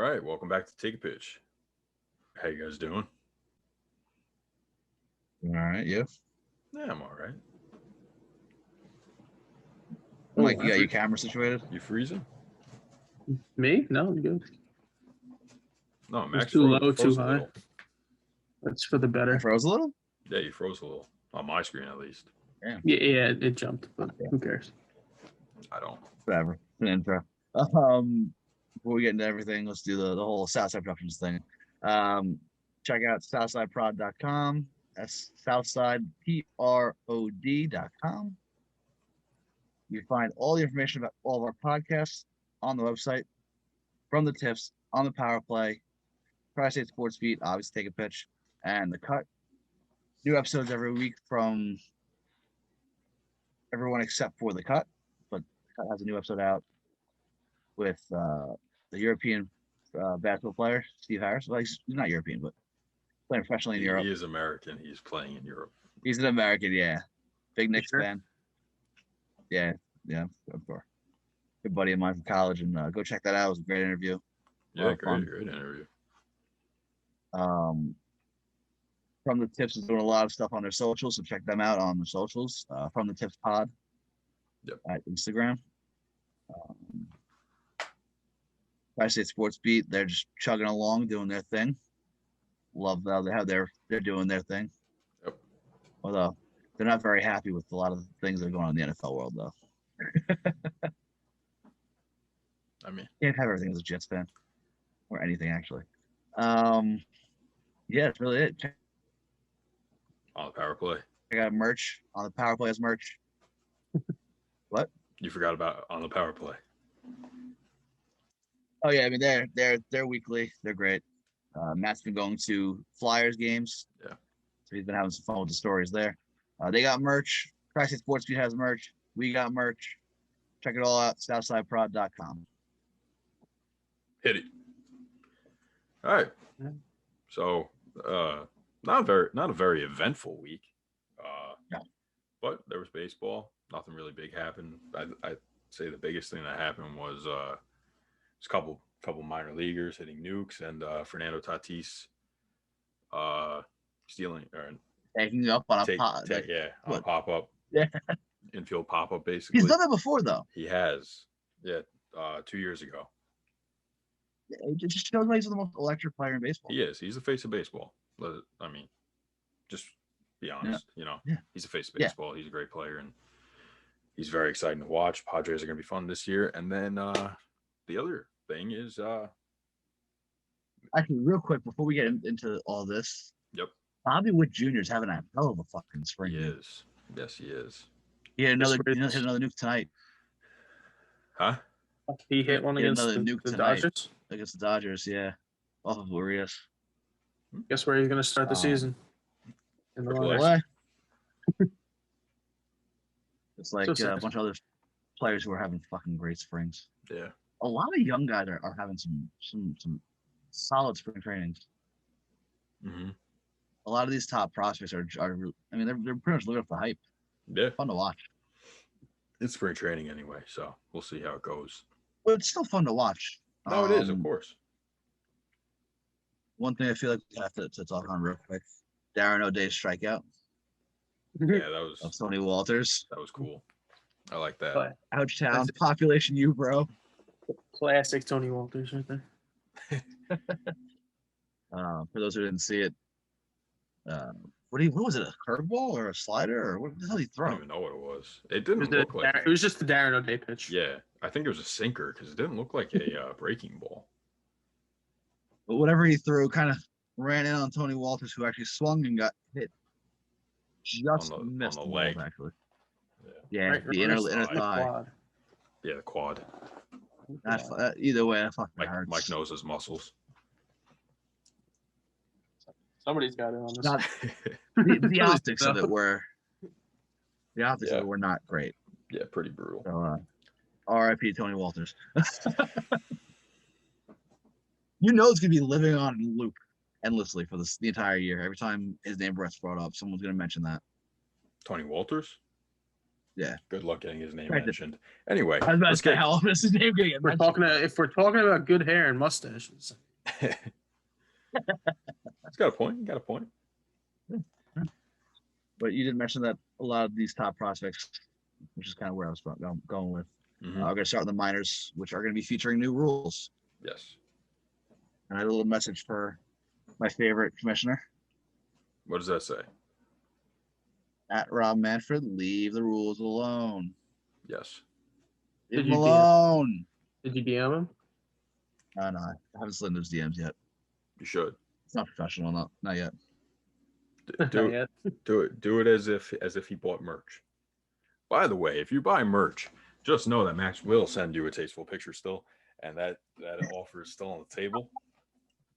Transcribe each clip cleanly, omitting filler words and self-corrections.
All right, welcome back to Take a Pitch. How you guys doing? All right, yeah. Yeah, I'm all right. Mike, you got your camera situated? You freezing? Me? No, I'm good. No, It's Max too froze, low, froze too a high. little. That's for the I better. froze a little? Yeah, you froze a little. On my screen, at least. Damn. Yeah, it jumped, but who cares? I don't. Whatever. It's an intro. Before we get into everything, let's do the whole Southside Productions thing. Check out 𝒑𝒓𝒂𝒅𝒊𝒏𝒈. That's 𝒑𝒓𝒂𝒅𝒊𝒏𝒈.com. You find all the information about all of our podcasts on the website, from the tips, on the power play, Tri-State Sports Beat, obviously Take a Pitch, and the cut. New episodes every week from everyone except for the cut, but the cut has a new episode out with the European basketball player, Steve Harris. Well, he's not European, but playing professionally in Europe. He is American. He's playing in Europe. He's an American, yeah. Big Knicks Sure. fan. Yeah, of course. Good buddy of mine from college, and go check that out. It was a great interview. Yeah, fun. great interview. From the Tips is doing a lot of stuff on their socials, so check them out on the socials. From the Tips Pod. Yep. At Instagram. Tri-State Sports Beat, they're just chugging along, doing their thing. Love how they're doing their thing. Yep. Although they're not very happy with a lot of the things that are going on in the NFL world, though. I mean, Can't have everything as a Jets fan, or anything actually. Yeah, that's really it. Check on the power play. out merch on the Power Players merch. What? You forgot about on the power play. Oh yeah, I mean they're weekly. They're great. Matt's been going to Flyers games. Yeah. So he's been having some fun with the stories there. They got merch. Tri-State Sports Beat has merch. We got merch. Check it all out. SouthsideProd.com. Hit it. All right. So, not a very eventful week. No. But there was baseball. Nothing really big happened. I'd say the biggest thing that happened was a couple minor leaguers hitting nukes, and Fernando Tatis stealing or Taking up on a pop up. Yeah. Infield pop up, basically. He's done that before though. He has. Yeah. 2 years ago. It just shows why he's the most electric player in baseball. He is. He's the face of baseball. I mean, just be honest. Yeah. You know, Yeah. He's the face of baseball. He's a great player, and he's very exciting to watch. Padres are going to be fun this year. And then the other thing is, Actually, real quick before we get into all this, yep, Bobby Witt Jr. is having a hell of a fucking spring. he is. Yes, he is. He hit another nuke tonight. Huh? He hit one He hit against another the nuke tonight. Dodgers. Against the Dodgers, yeah. Off of Urias. Guess where he's going to start the season? In the Triple A. lineup. It's like So a sad. bunch of other players who are having fucking great springs. Yeah. A lot of young guys are having some solid spring trainings. Mm-hmm. A lot of these top prospects are I mean, they're pretty much living up the hype. Yeah. Fun to watch. It's spring training anyway, so we'll see how it goes. But it's still fun to watch. No, it is, of course. One thing I feel like we have to talk on real quick. Darren O'Day's strikeout Yeah, of Tony Walters. that was cool. I like that. But Ouchtown, That's it. population you, bro. classic Tony Walters right there. For those who didn't see it, what was it? A curveball or a slider or what the hell did he I don't throw? even know what it was. It didn't look like. It was just the Darren O'Day pitch. Yeah, I think it was a sinker because it didn't look like a breaking ball. But whatever he threw, kind of ran in on Tony Walters, who actually swung and got hit. Just On the missed the leg. balls, actually. Yeah. Yeah, Right, the inner right, thigh. quad. Yeah, the quad. Either way, that fucking hurts. Mike knows his muscles. Somebody's got it on this. Not, the optics of it were not great. Yeah, pretty brutal. So, R.I.P. Tony Walters. You know it's gonna be living on in loop endlessly for the entire year. Every time his name gets brought up, someone's gonna mention that. Tony Walters? Yeah. Good luck getting his name Right. mentioned. Anyway, I was about to let's say, get. how often is his name going to get mentioned? If we're talking about good hair and mustaches, It's got a point. You got a point. But you did mention that a lot of these top prospects, which is kind of where I was going with. Mhm. We're going to start with the minors, which are going to be featuring new rules. Yes. And I had a little message for my favorite commissioner, What does that say? at Rob Manfred. Leave the rules alone. Yes. Leave Did them you DM alone. did you DM him? No, I haven't slid into his DMs yet. You should. It's not professional, not yet. Do Not yet. do it as if he bought merch. By the way, if you buy merch, just know that Max will send you a tasteful picture still, and that offer is still on the table.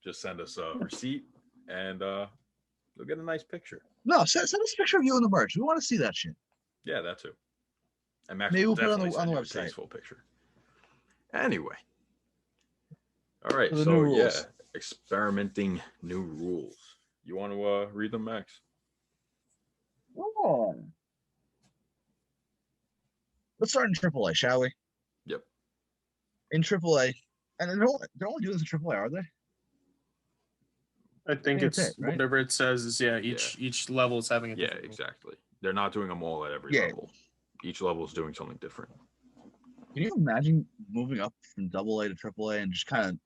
Just send us a receipt, and you'll get a nice picture. No, send us a picture of you in the merch. We want to see that shit. Yeah, that too. And Max Maybe will we'll put it definitely on the send you a website. tasteful picture. Anyway. All right, The so new rules. yeah, experimenting new rules. You want to read them, Max? Oh. Let's start in AAA, shall we? Yep. In AAA, and they're only doing this in AAA, are they? I think that's it's it, right? whatever it says is each level is having a Yeah, different rule. exactly. They're not doing them all at every Yeah. level. Each level is doing something different. Can you imagine moving up from AA to AAA and just kind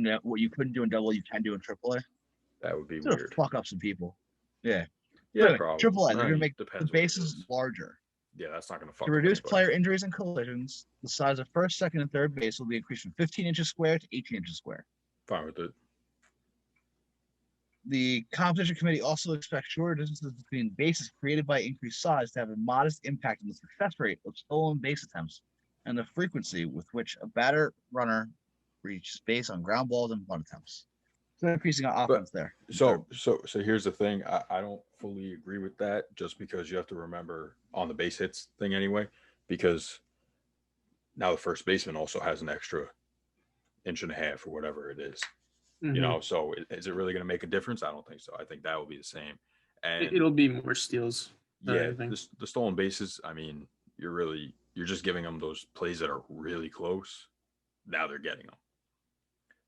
of what you couldn't do in AA, you can do in AAA? That would be It's gonna weird. fuck up some people. Yeah. Yeah, Anyway, probably. AAA, they're gonna make the Depends what it bases is. larger. Yeah, that's not going to fuck To up reduce anybody. player injuries and collisions, the size of first, second, and third base will be increased from 15 inches square to 18 inches square. Fine with it. The competition committee also expects shorter distances between bases created by increased size to have a modest impact on the success rate of stolen base attempts and the frequency with which a batter runner reaches base on ground balls and bunt attempts. So increasing our offense there. So here's the thing. I don't fully agree with that, just because you have to remember on the base hits thing anyway, because now the first baseman also has an extra inch and a half or whatever it is. Mhm. You know, so is it really going to make a difference? I don't think so. I think that will be the same. And It'll be more steals. than yeah, anything. the stolen bases, I mean, you're just giving them those plays that are really close. Now they're getting them.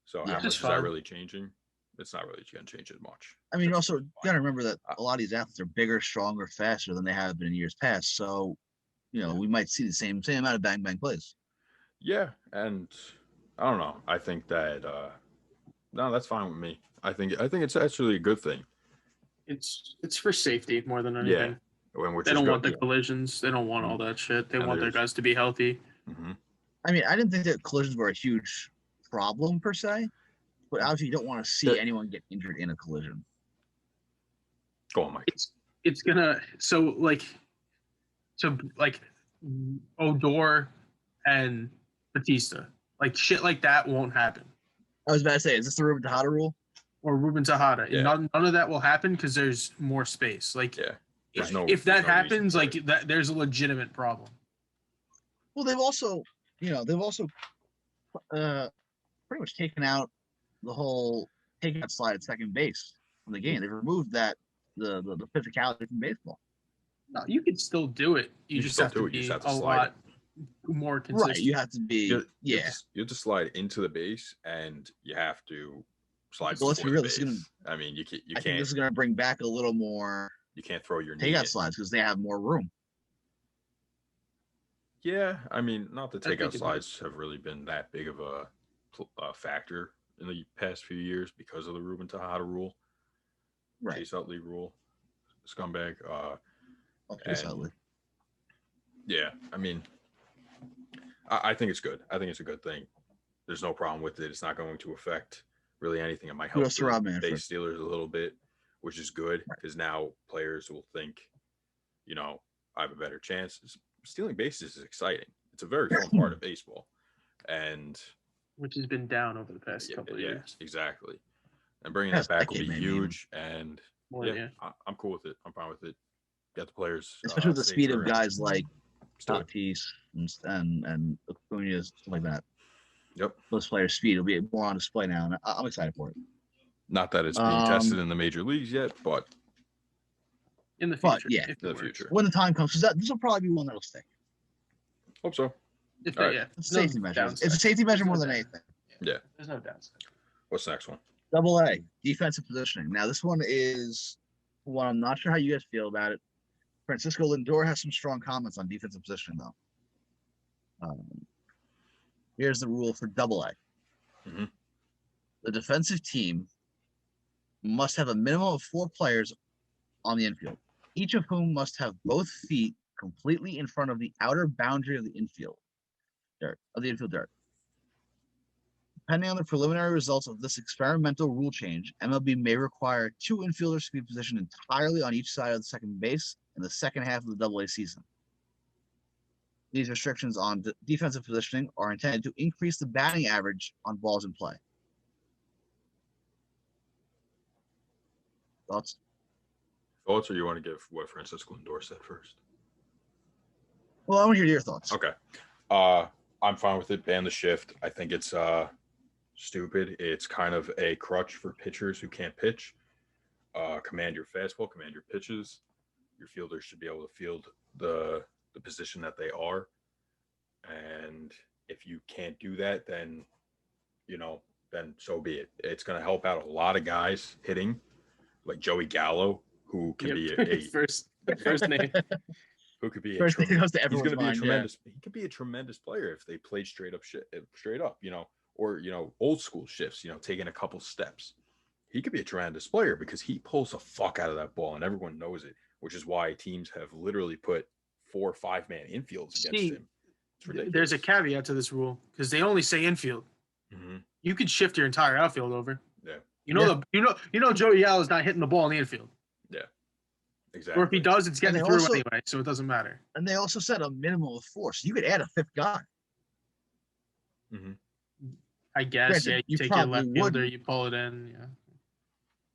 So Yeah, how much that's is that fine. really changing? It's not really going to change it much. I mean, also, you got to remember that a lot of these athletes are bigger, stronger, faster than they have been in years past. So, we might see the same amount of bang bang plays. Yeah, and I don't know. I think that no, that's fine with me. I think it's actually a good thing. It's for safety more than anything. Yeah, They don't want the collisions. They don't want all that shit. They And want their there's- guys to be healthy. Mm-hmm. I mean, I didn't think that collisions were a huge problem per se, but obviously you don't want to see anyone get injured in a collision. Go on, Mike. It's gonna Odor and Batista, like shit like that won't happen. I was about to say, is this the Ruben Tejada rule? Or Ruben Tejada. Yeah. None of that will happen because there's more space. Like, Yeah. if that happens, reason for like there's a legitimate problem. Well, they've also pretty much taken out the whole takeout slide at second base from the game. They've removed the physicality from baseball. No, you can still do it. You just have to be a lot more consistent. Right, you have to be. You have to slide into the base, and you have to slide. Well, let's be real. I mean, you can't. I think this is going to bring back a little more. You can't throw your knee takeout slides because they have more room. Yeah, I mean, not the takeout slides have really been that big of a factor in the past few years because of the Ruben Tejada rule, right? Chase Utley rule, scumbag. Chase Utley. Yeah, I mean, I think it's good. I think it's a good thing. There's no problem with it. It's not going to affect really anything. It might help the base stealers a little bit, which is good because now players will think, I have a better chance. Stealing bases is exciting. It's a very fun part of baseball, and which has been down over the past couple of years. Exactly. And bringing that back will be huge. And I'm cool with it. I'm fine with it. Got the players, especially with the speed of guys like Tatis and Acuna, stuff like that. Yep. Those players' speed will be more on display now, and I'm excited for it. Not that it's being tested in the major leagues yet, but In the future. But yeah, in the future. When the time comes, because this will probably be one that'll stick. Hope so. Right. Yeah. It's a safety measure. It's a safety measure more than anything. Yeah. There's no downside. What's the next one? AA, defensive positioning. Now, this one is one I'm not sure how you guys feel about it. Francisco Lindor has some strong comments on defensive positioning, though. Here's the rule for AA. Mm-hmm. The defensive team must have a minimum of 4 players on the infield, each of whom must have both feet completely in front of the outer boundary of the infield dirt. Depending on the preliminary results of this experimental rule change, MLB may require 2 infielders to be positioned entirely on each side of the second base in the second half of the AA season. These restrictions on defensive positioning are intended to increase the batting average on balls in play. Thoughts? Thoughts, or you want to give what Francisco Lindor said first? Well, I want to hear your thoughts. Okay. I'm fine with it. Ban the shift. I think it's stupid. It's kind of a crutch for pitchers who can't pitch. Command your fastball, command your pitches. Your fielders should be able to field the position that they are. And if you can't do that, then, then so be it. It's going to help out a lot of guys hitting, like Joey Gallo, who can be a first name. Who could be First thing goes to he's going to be a mind, tremendous. Yeah. He could be a tremendous player if they played straight up, or old school shifts. Taking a couple steps. He could be a tremendous player because he pulls the fuck out of that ball, and everyone knows it. Which is why teams have literally put 4 or 5-man infields against him. There's a caveat to this rule because they only say infield. Mm-hmm. You could shift your entire outfield over. Yeah. Joey Gallo's not hitting the ball in the infield. Yeah. Exactly. Or if he does, it's getting through anyway, so it doesn't matter. And they also said a minimum of 4, so you could add a 5th guy. Mm-hmm. I guess. Granted, you take your left fielder, you pull it in.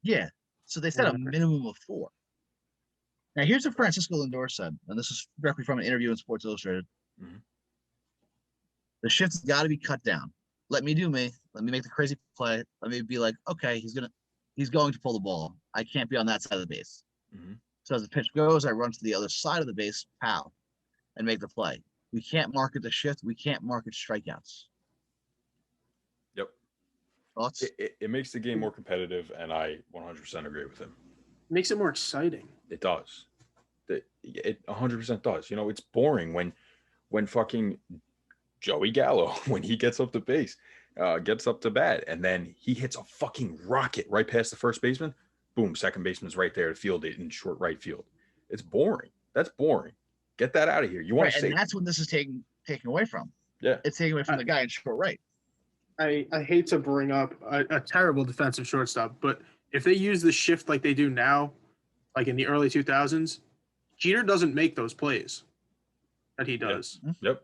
Yeah. So they said a minimum of 4. Now here's what Francisco Lindor said, and this is directly from an interview in Sports Illustrated. Mm-hmm. The shift's got to be cut down. Let me do me. Let me make the crazy play. Let me be like, okay, he's going to pull the ball. I can't be on that side of the base. Mm-hmm. So as the pitch goes, I run to the other side of the base, pow, and make the play. We can't market the shift. We can't market strikeouts. Yep. Thoughts? It makes the game more competitive, and I 100% agree with him. It makes it more exciting. It does. It 100% does. It's boring when fucking Joey Gallo, when he gets up to base, gets up to bat, and then he hits a fucking rocket right past the first baseman. Boom, second baseman's right there to field it in short right field. It's boring. That's boring. Get that out of here. You want to say, and that's what this is taken away from. Yeah, it's taken away from the guy in short right. I hate to bring up a terrible defensive shortstop, but if they use the shift like they do now, like in the early 2000s, Jeter doesn't make those plays that he does. Yep.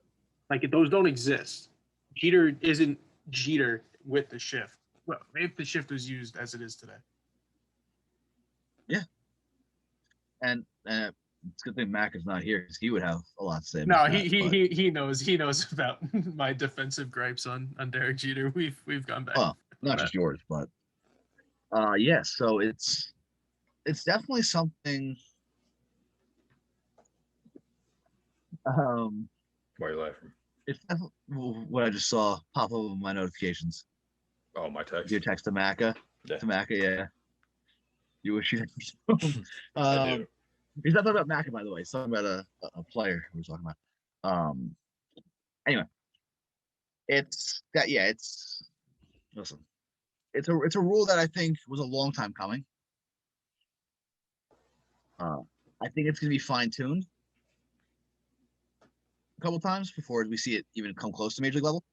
Like those don't exist. Jeter isn't Jeter with the shift. Well, if the shift was used as it is today. Yeah. And it's a good thing Mac is not here because he would have a lot to say. No, he knows about my defensive gripes on Derek Jeter. We've gone back. Well, not just yours, but yes. So it's definitely something. Why are you laughing? It's definitely what I just saw pop up on my notifications. Oh, my text. Your text to Macca. Yeah. To Macca, yeah. You wish you. I do. He's not talking about Macca, by the way. He's talking about a player we're talking about. Anyway, it's that. Yeah, listen. It's a rule that I think was a long time coming. I think it's going to be fine tuned a couple times before we see it even come close to major league level.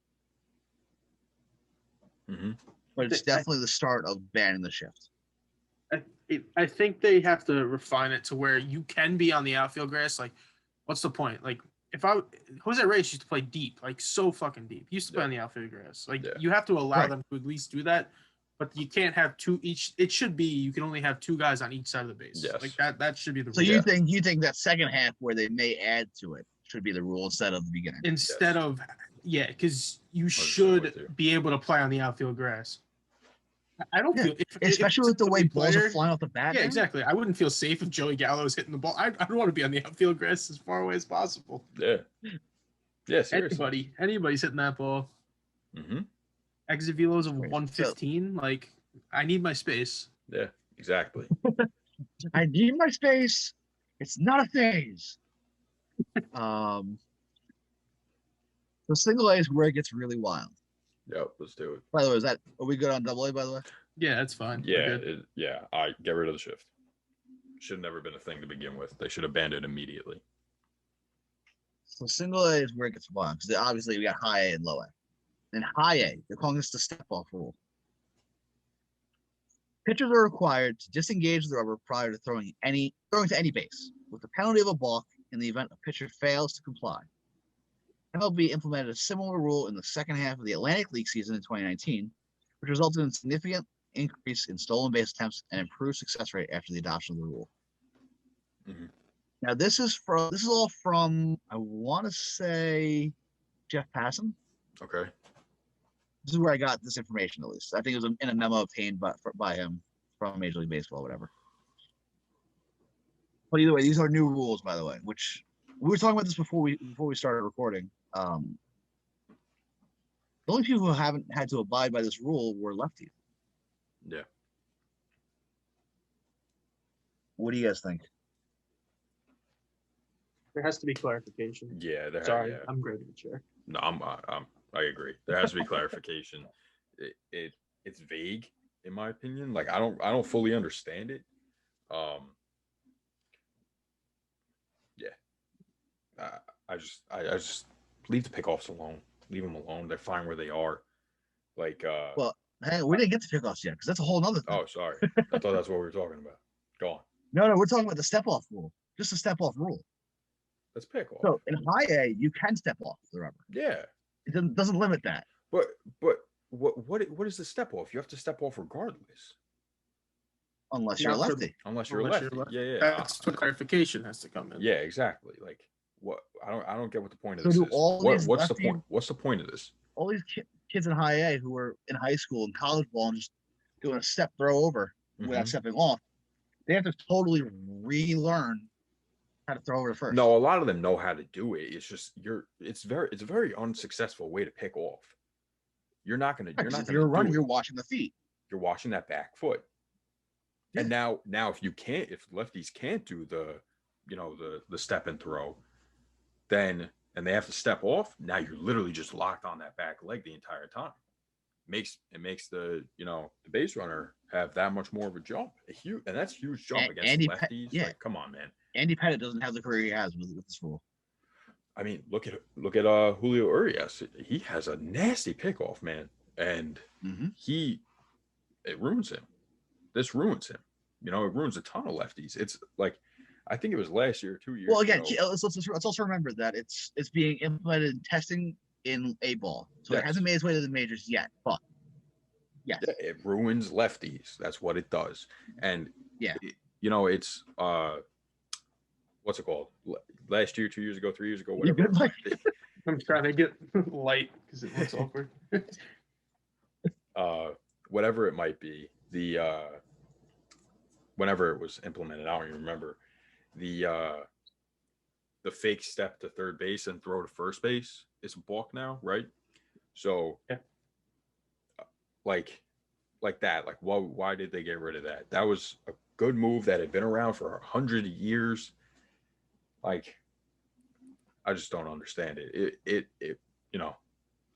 Mm-hmm. But it's definitely the start of banning the shift. I think they have to refine it to where you can be on the outfield grass. Like, what's the point? Like, Jose Reyes used to play deep, like so fucking deep. He used to play on the outfield grass. Like, you have to allow them to at least do that, but you can't have two each. It should be you can only have 2 guys on each side of the base. Yes. Like that should be the rule. So you think that second half where they may add to it should be the rule instead of the beginning? Because you should be able to play on the outfield grass. I don't feel, especially with the way balls are flying off the bat. Yeah, exactly. I wouldn't feel safe if Joey Gallo is hitting the ball. I don't want to be on the outfield grass as far away as possible. Yeah. Yeah, seriously. Anybody's hitting that ball. Exit velos of 115. Like, I need my space. Yeah, exactly. I need my space. It's not a phase. The single A is where it gets really wild. Yep, let's do it. By the way, are we good on double A, by the way? Yeah, that's fine. Yeah, I get rid of the shift. Should have never been a thing to begin with. They should have banned it immediately. So single A is where it gets wild, because obviously we got high A and low A. In high A, they're calling this the step-off rule. Pitchers are required to disengage the rubber prior to throwing to any base, with the penalty of a balk in the event a pitcher fails to comply. MLB implemented a similar rule in the second half of the Atlantic League season in 2019, which resulted in a significant increase in stolen base attempts and improved success rate after the adoption of the rule. Now, this is all from, I want to say, Jeff Passan. Okay. This is where I got this information, at least. I think it was in a memo obtained by him from Major League Baseball, whatever. But either way, these are new rules, by the way, which we were talking about this before we started recording. The only people who haven't had to abide by this rule were lefties. Yeah. What do you guys think? There has to be clarification. Yeah. Sorry, I'm great at the chair. No, I agree. There has to be clarification. It's vague, in my opinion. Like I don't fully understand it. Yeah. I just leave the pickoffs alone. Leave them alone. They're fine where they are. Like well, hey, we didn't get to pickoffs yet, because that's a whole nother thing. Oh, sorry. I thought that's what we were talking about. Go on. No, we're talking about the step-off rule. Just a step-off rule. Let's pick off. So in high A, you can step off the rubber. Yeah. It doesn't limit that. But what is the step off? You have to step off regardless. Unless you're a lefty. Unless you're a lefty. Yeah. That's what clarification has to come in. Yeah, exactly. Like what? I don't get what the point of so this do is. All what's lefty, the point? What's the point of this? All these kids in high A who were in high school and college ball and just doing a step throw over without stepping off, they have to totally relearn how to throw over to first. No, a lot of them know how to do it. It's just it's a very unsuccessful way to pick off. You're not gonna. If you're running, you're watching the feet. You're watching that back foot. Yeah. And now if lefties can't do the step and throw, then and they have to step off, now you're literally just locked on that back leg the entire time. It makes the base runner have that much more of a jump. And that's a huge jump against lefties. Like, come on, man. Andy Pettitte doesn't have the career he has with this rule. I mean, look at Julio Urias. He has a nasty pickoff, man, and it ruins him. This ruins him. It ruins a ton of lefties. It's like, I think it was last year, 2 years. Well, again, ago. let's also remember that it's being implemented in testing in A ball, so It hasn't made its way to the majors yet. But yes, it ruins lefties. That's what it does. And it's what's it called? Last year, 2 years ago, 3 years ago, whatever. I'm trying to get light because it looks awkward. Whatever it might be, whenever it was implemented, I don't even remember. The fake step to third base and throw to first base is a balk now, right? So, like that. Like, why did they get rid of that? That was a good move that had been around for 100 years. Like, I just don't understand it. It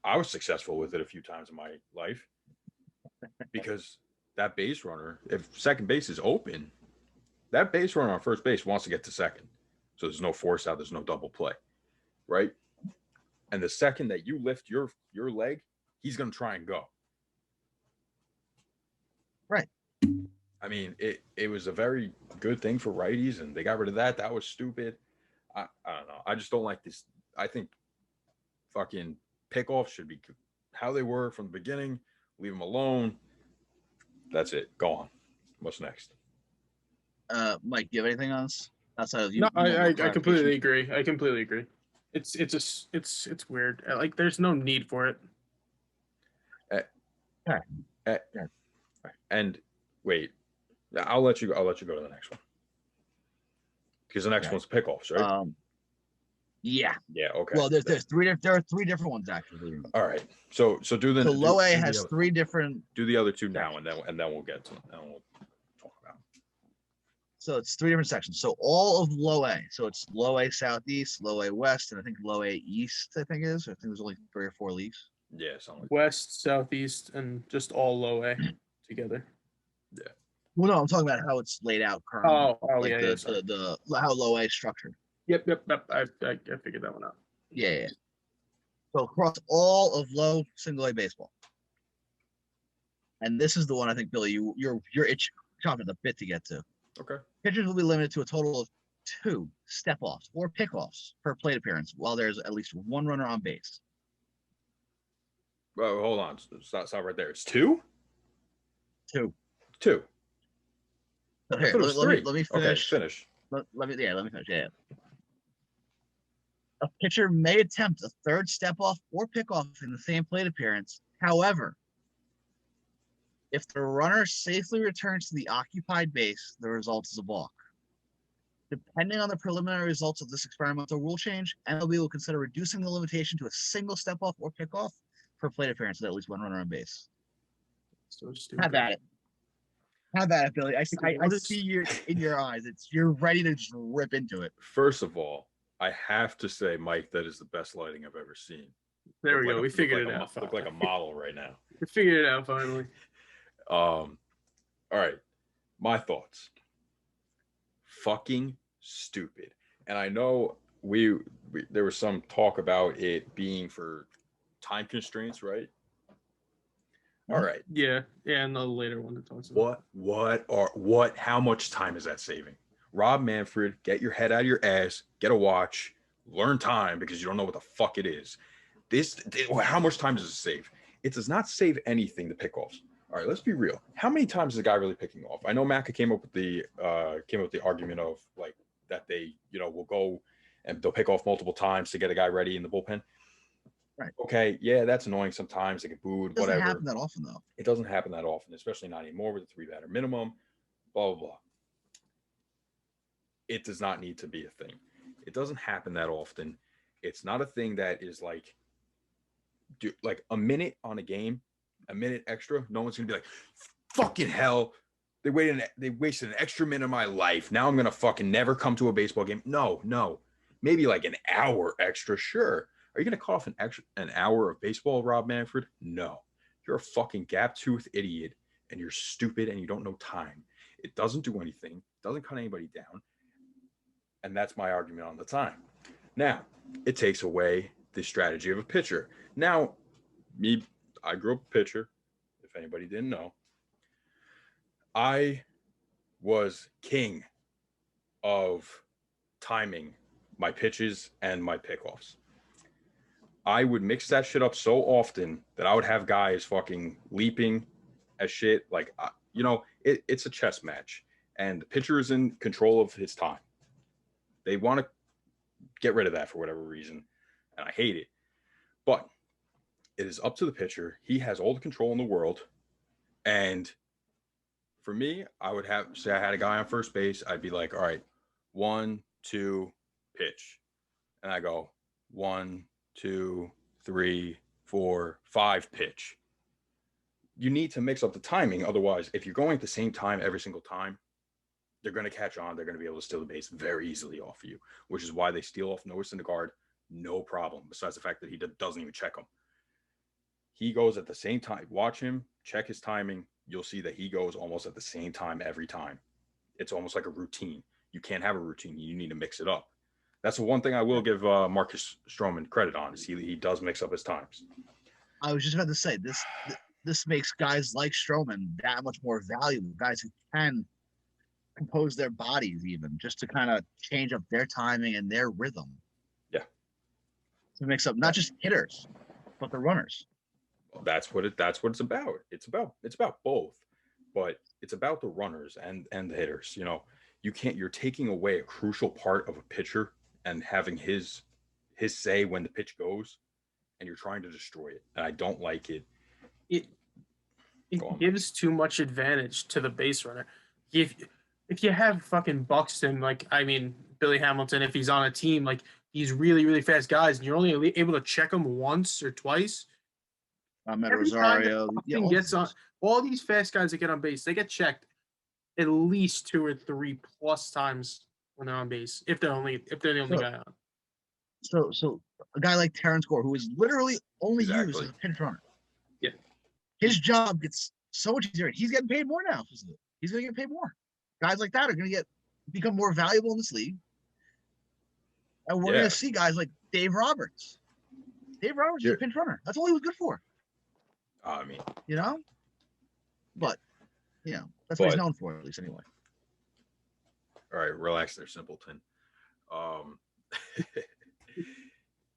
I was successful with it a few times in my life because that base runner, if second base is open, that base runner on first base wants to get to second. So there's no force out, there's no double play, right? And the second that you lift your leg, he's going to try and go. Right. I mean, it was a very good thing for righties, and they got rid of that. That was stupid. I don't know. I just don't like this. I think fucking pickoffs should be how they were from the beginning. Leave them alone. That's it. Go on. What's next? Mike, do you have anything on this outside of you? No, I completely agree. It's weird. Like, there's no need for it. And wait, I'll let you go to the next one. Because the next one's pickoffs, right? Yeah. Yeah. Okay. Well, there are three different ones actually. All right. So do the low A has three different. Do the other two now, and then we'll get to them. And we'll talk about them. So it's three different sections. So all of low A. So it's low A Southeast, low A West, and I think low A East. I think is. I think there's only 3 or 4 leagues. Yeah, something like West, Southeast, and just all low A together. Yeah. Well, no, I'm talking about how it's laid out currently. Like yeah. The how low A is structured. Yep. I figured that one out. Yeah. So across all of low single A baseball, and this is the one I think, Billy, you're chomping the bit to get to. Okay. Pitchers will be limited to a total of 2 step-offs or pickoffs per plate appearance, while there's at least 1 runner on base. Well, hold on. Stop right there. It's 2? 2. Okay, let me finish. Okay, finish. Let me finish. Yeah. A pitcher may attempt a 3rd step-off or pickoff in the same plate appearance. However, if the runner safely returns to the occupied base, the result is a balk. Depending on the preliminary results of this experimental rule change, MLB will consider reducing the limitation to a single step-off or pickoff per plate appearance with at least 1 runner on base. So stupid. Have at it, Billy. I see you in your eyes. You're ready to just rip into it. First of all, I have to say, Mike, that is the best lighting I've ever seen. There we go. We figured it out. Look like a model right now. We figured it out finally. All right. My thoughts. Fucking stupid. And I know we there was some talk about it being for time constraints, right? All right. Yeah, and the later one that talks about. How much time is that saving? Rob Manfred, get your head out of your ass, get a watch, learn time because you don't know what the fuck it is. How much time does it save? It does not save anything, the pickoffs. All right, let's be real. How many times is the guy really picking off? I know 𝒂𝒌𝒆 came up with the argument of like that they, will go and they'll pick off multiple times to get a guy ready in the bullpen. Right. Okay. Yeah, that's annoying sometimes. They get booed, whatever. It doesn't happen that often, though. It doesn't happen that often, especially not anymore with a 3-batter minimum, blah, blah, blah. It does not need to be a thing. It doesn't happen that often. It's not a thing that is like a minute on a game, a minute extra. No one's going to be like, fucking hell. They wasted an extra minute of my life. Now I'm going to fucking never come to a baseball game. No. Maybe like an hour extra. Sure. Are you going to cut off an hour of baseball, Rob Manfred? No. You're a fucking gap-toothed idiot, and you're stupid, and you don't know time. It doesn't do anything. It doesn't cut anybody down. And that's my argument on the time. Now, it takes away the strategy of a pitcher. Now, I grew up a pitcher, if anybody didn't know. I was king of timing my pitches and my pickoffs. I would mix that shit up so often that I would have guys fucking leaping as shit. Like, it's a chess match, and the pitcher is in control of his time. They want to get rid of that for whatever reason, and I hate it. But it is up to the pitcher. He has all the control in the world. And for me, I would say I had a guy on first base. I'd be like, all right, 1, 2, pitch. And I go 1, 2, 3, 4, 5, pitch. You need to mix up the timing. Otherwise, if you're going at the same time every single time, they're going to catch on. They're going to be able to steal the base very easily off of you, which is why they steal off Noah Syndergaard, no problem, besides the fact that he doesn't even check them. He goes at the same time. Watch him, check his timing. You'll see that he goes almost at the same time every time. It's almost like a routine. You can't have a routine. You need to mix it up. That's the one thing I will give Marcus Stroman credit on, is he does mix up his times. I was just about to say, this makes guys like Stroman that much more valuable, guys who can compose their bodies even just to kind of change up their timing and their rhythm. Yeah. To mix up not just hitters, but the runners. Well, that's what it's about. It's about both, but it's about the runners and the hitters. You're taking away a crucial part of a pitcher and having his say when the pitch goes, and you're trying to destroy it. And I don't like it. it gives too much advantage to the base runner. If you have fucking Buxton, like, I mean, Billy Hamilton, if he's on a team, like, these really, really fast guys, and you're only able to check them once or twice. Rosario gets on, all these fast guys that get on base, they get checked at least 2 or 3 plus times when they're on base, if they're the only guy on. So a guy like Terrence Gore, who is literally only used as a pinch runner, his job gets so much easier. He's getting paid more now. He's going to get paid more. Guys like that are going to become more valuable in this league. And we're going to see guys like Dave Roberts. Dave Roberts is a pinch runner. That's all he was good for. I mean, but that's what he's known for, at least anyway. All right, relax there, simpleton.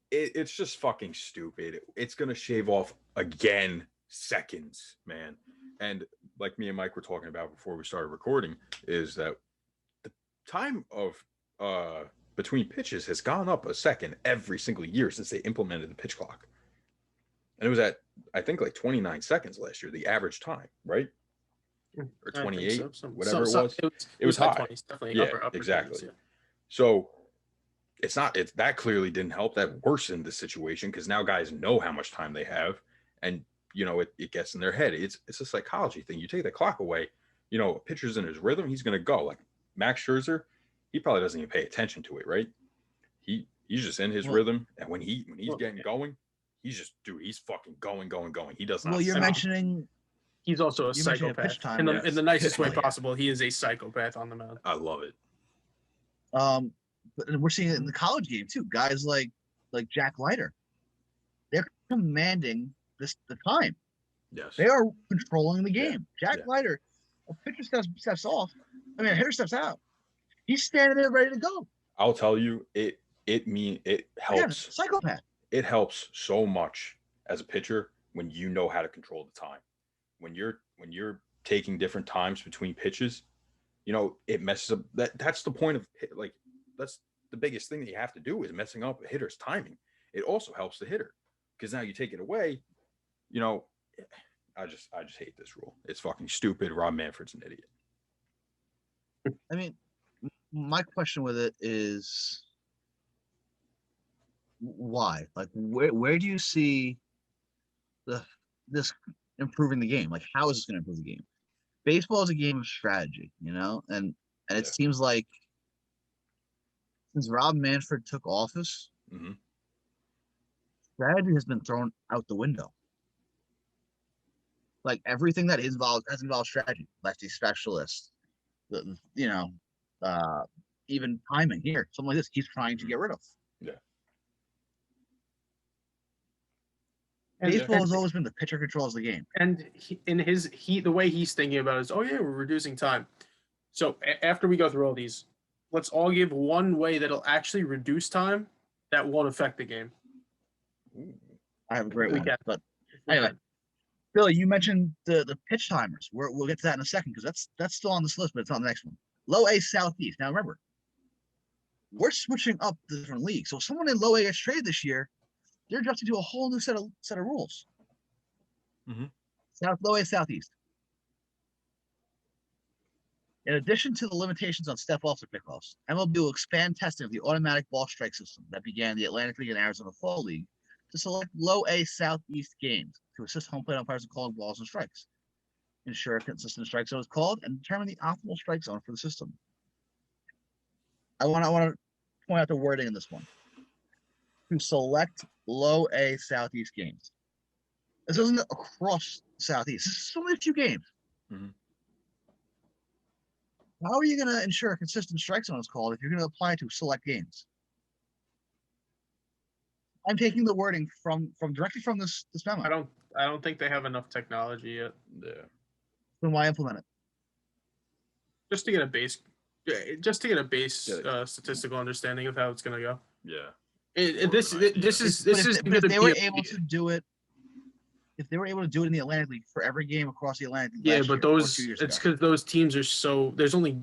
It's just fucking stupid. It's gonna shave off again seconds, man. And like me and Mike were talking about before we started recording, is that the time of between pitches has gone up a second every single year since they implemented the pitch clock. And it was at, I think, like 29 seconds last year, the average time, right? Or 28, whatever it was. It was high. 20s, definitely upper exactly. 20s, So that clearly didn't help. That worsened the situation because now guys know how much time they have, and it gets in their head. It's a psychology thing. You take the clock away, a pitcher's in his rhythm, he's gonna go. Like Max Scherzer, he probably doesn't even pay attention to it, right? He's just in his rhythm, and when he's getting going, he's fucking going. He does not. Well, you're mentioning. He's also a psychopath. In the nicest way possible, he is a psychopath on the mound. I love it. But we're seeing it in the college game too. Guys like Jack Leiter, they're commanding the time. Yes, they are controlling the game. Jack Leiter, a pitcher steps off. I mean, a hitter steps out. He's standing there ready to go. I'll tell you, it helps. Again, psychopath. It helps so much as a pitcher when you know how to control the time. When you're taking different times between pitches, it messes up. That's the point of that's the biggest thing that you have to do is messing up a hitter's timing. It also helps the hitter because now you take it away. I just hate this rule. It's fucking stupid. Rob Manfred's an idiot. I mean, my question with it is why? Like, where do you see this improving the game? Like, how is this going to improve the game? Baseball is a game of strategy, and it seems like since Rob Manfred took office, strategy has been thrown out the window. Like everything that has involved strategy, lefty specialist, even timing here, something like this, he's trying to get rid of. Yeah. Baseball has always been the pitcher controls the game. And the way he's thinking about it is, we're reducing time. So after we go through all these, let's all give one way that'll actually reduce time that won't affect the game. I have a great one. But anyway, Billy, you mentioned the pitch timers. We'll get to that in a second because that's still on this list, but it's on the next one. Low A Southeast. Now remember, we're switching up the different leagues. So if someone in Low A gets traded this year, they're adjusting to a whole new set of rules. Low A Southeast. In addition to the limitations on step-offs or pickoffs, MLB will expand testing of the automatic ball strike system that began the Atlantic League and Arizona Fall League to select Low A Southeast games to assist home plate umpires in calling balls and strikes, ensure a consistent strike zone is called, and determine the optimal strike zone for the system. I want to point out the wording in this one. To select Low A Southeast games. This isn't across Southeast. This is only a few games. How are you going to ensure a consistent strike zone is called if you're going to apply to select games? I'm taking the wording from directly from this memo. I don't think they have enough technology yet. Yeah. Then why implement it? Just to get a base statistical understanding of how it's going to go. Yeah. This is if they were able to do it. If they were able to do it in the Atlantic League for every game across the Atlantic League, it's because those teams are so. There's only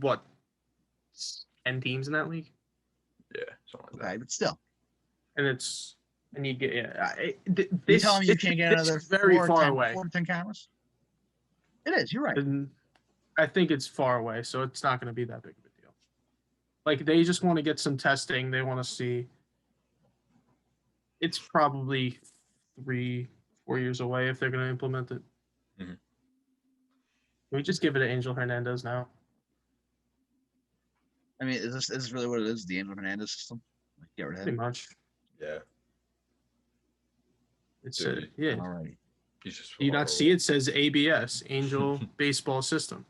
10 teams in that league. Yeah, something like that. But still, and you get you're telling me you can't get another very far away. 4 to 10 cameras? It is. You're right. And I think it's far away, so it's not going to be that big of a deal. Like, they just want to get some testing. They want to see. It's probably 3-4 years away if they're going to implement it. Mm-hmm. We just give it to Angel Hernandez now. I mean, is this really what it is? The Angel Hernandez system? Like, get rid of Pretty him? much. Yeah. It's yeah. Alrighty. He's just Do you not see it says ABS, Angel Baseball System?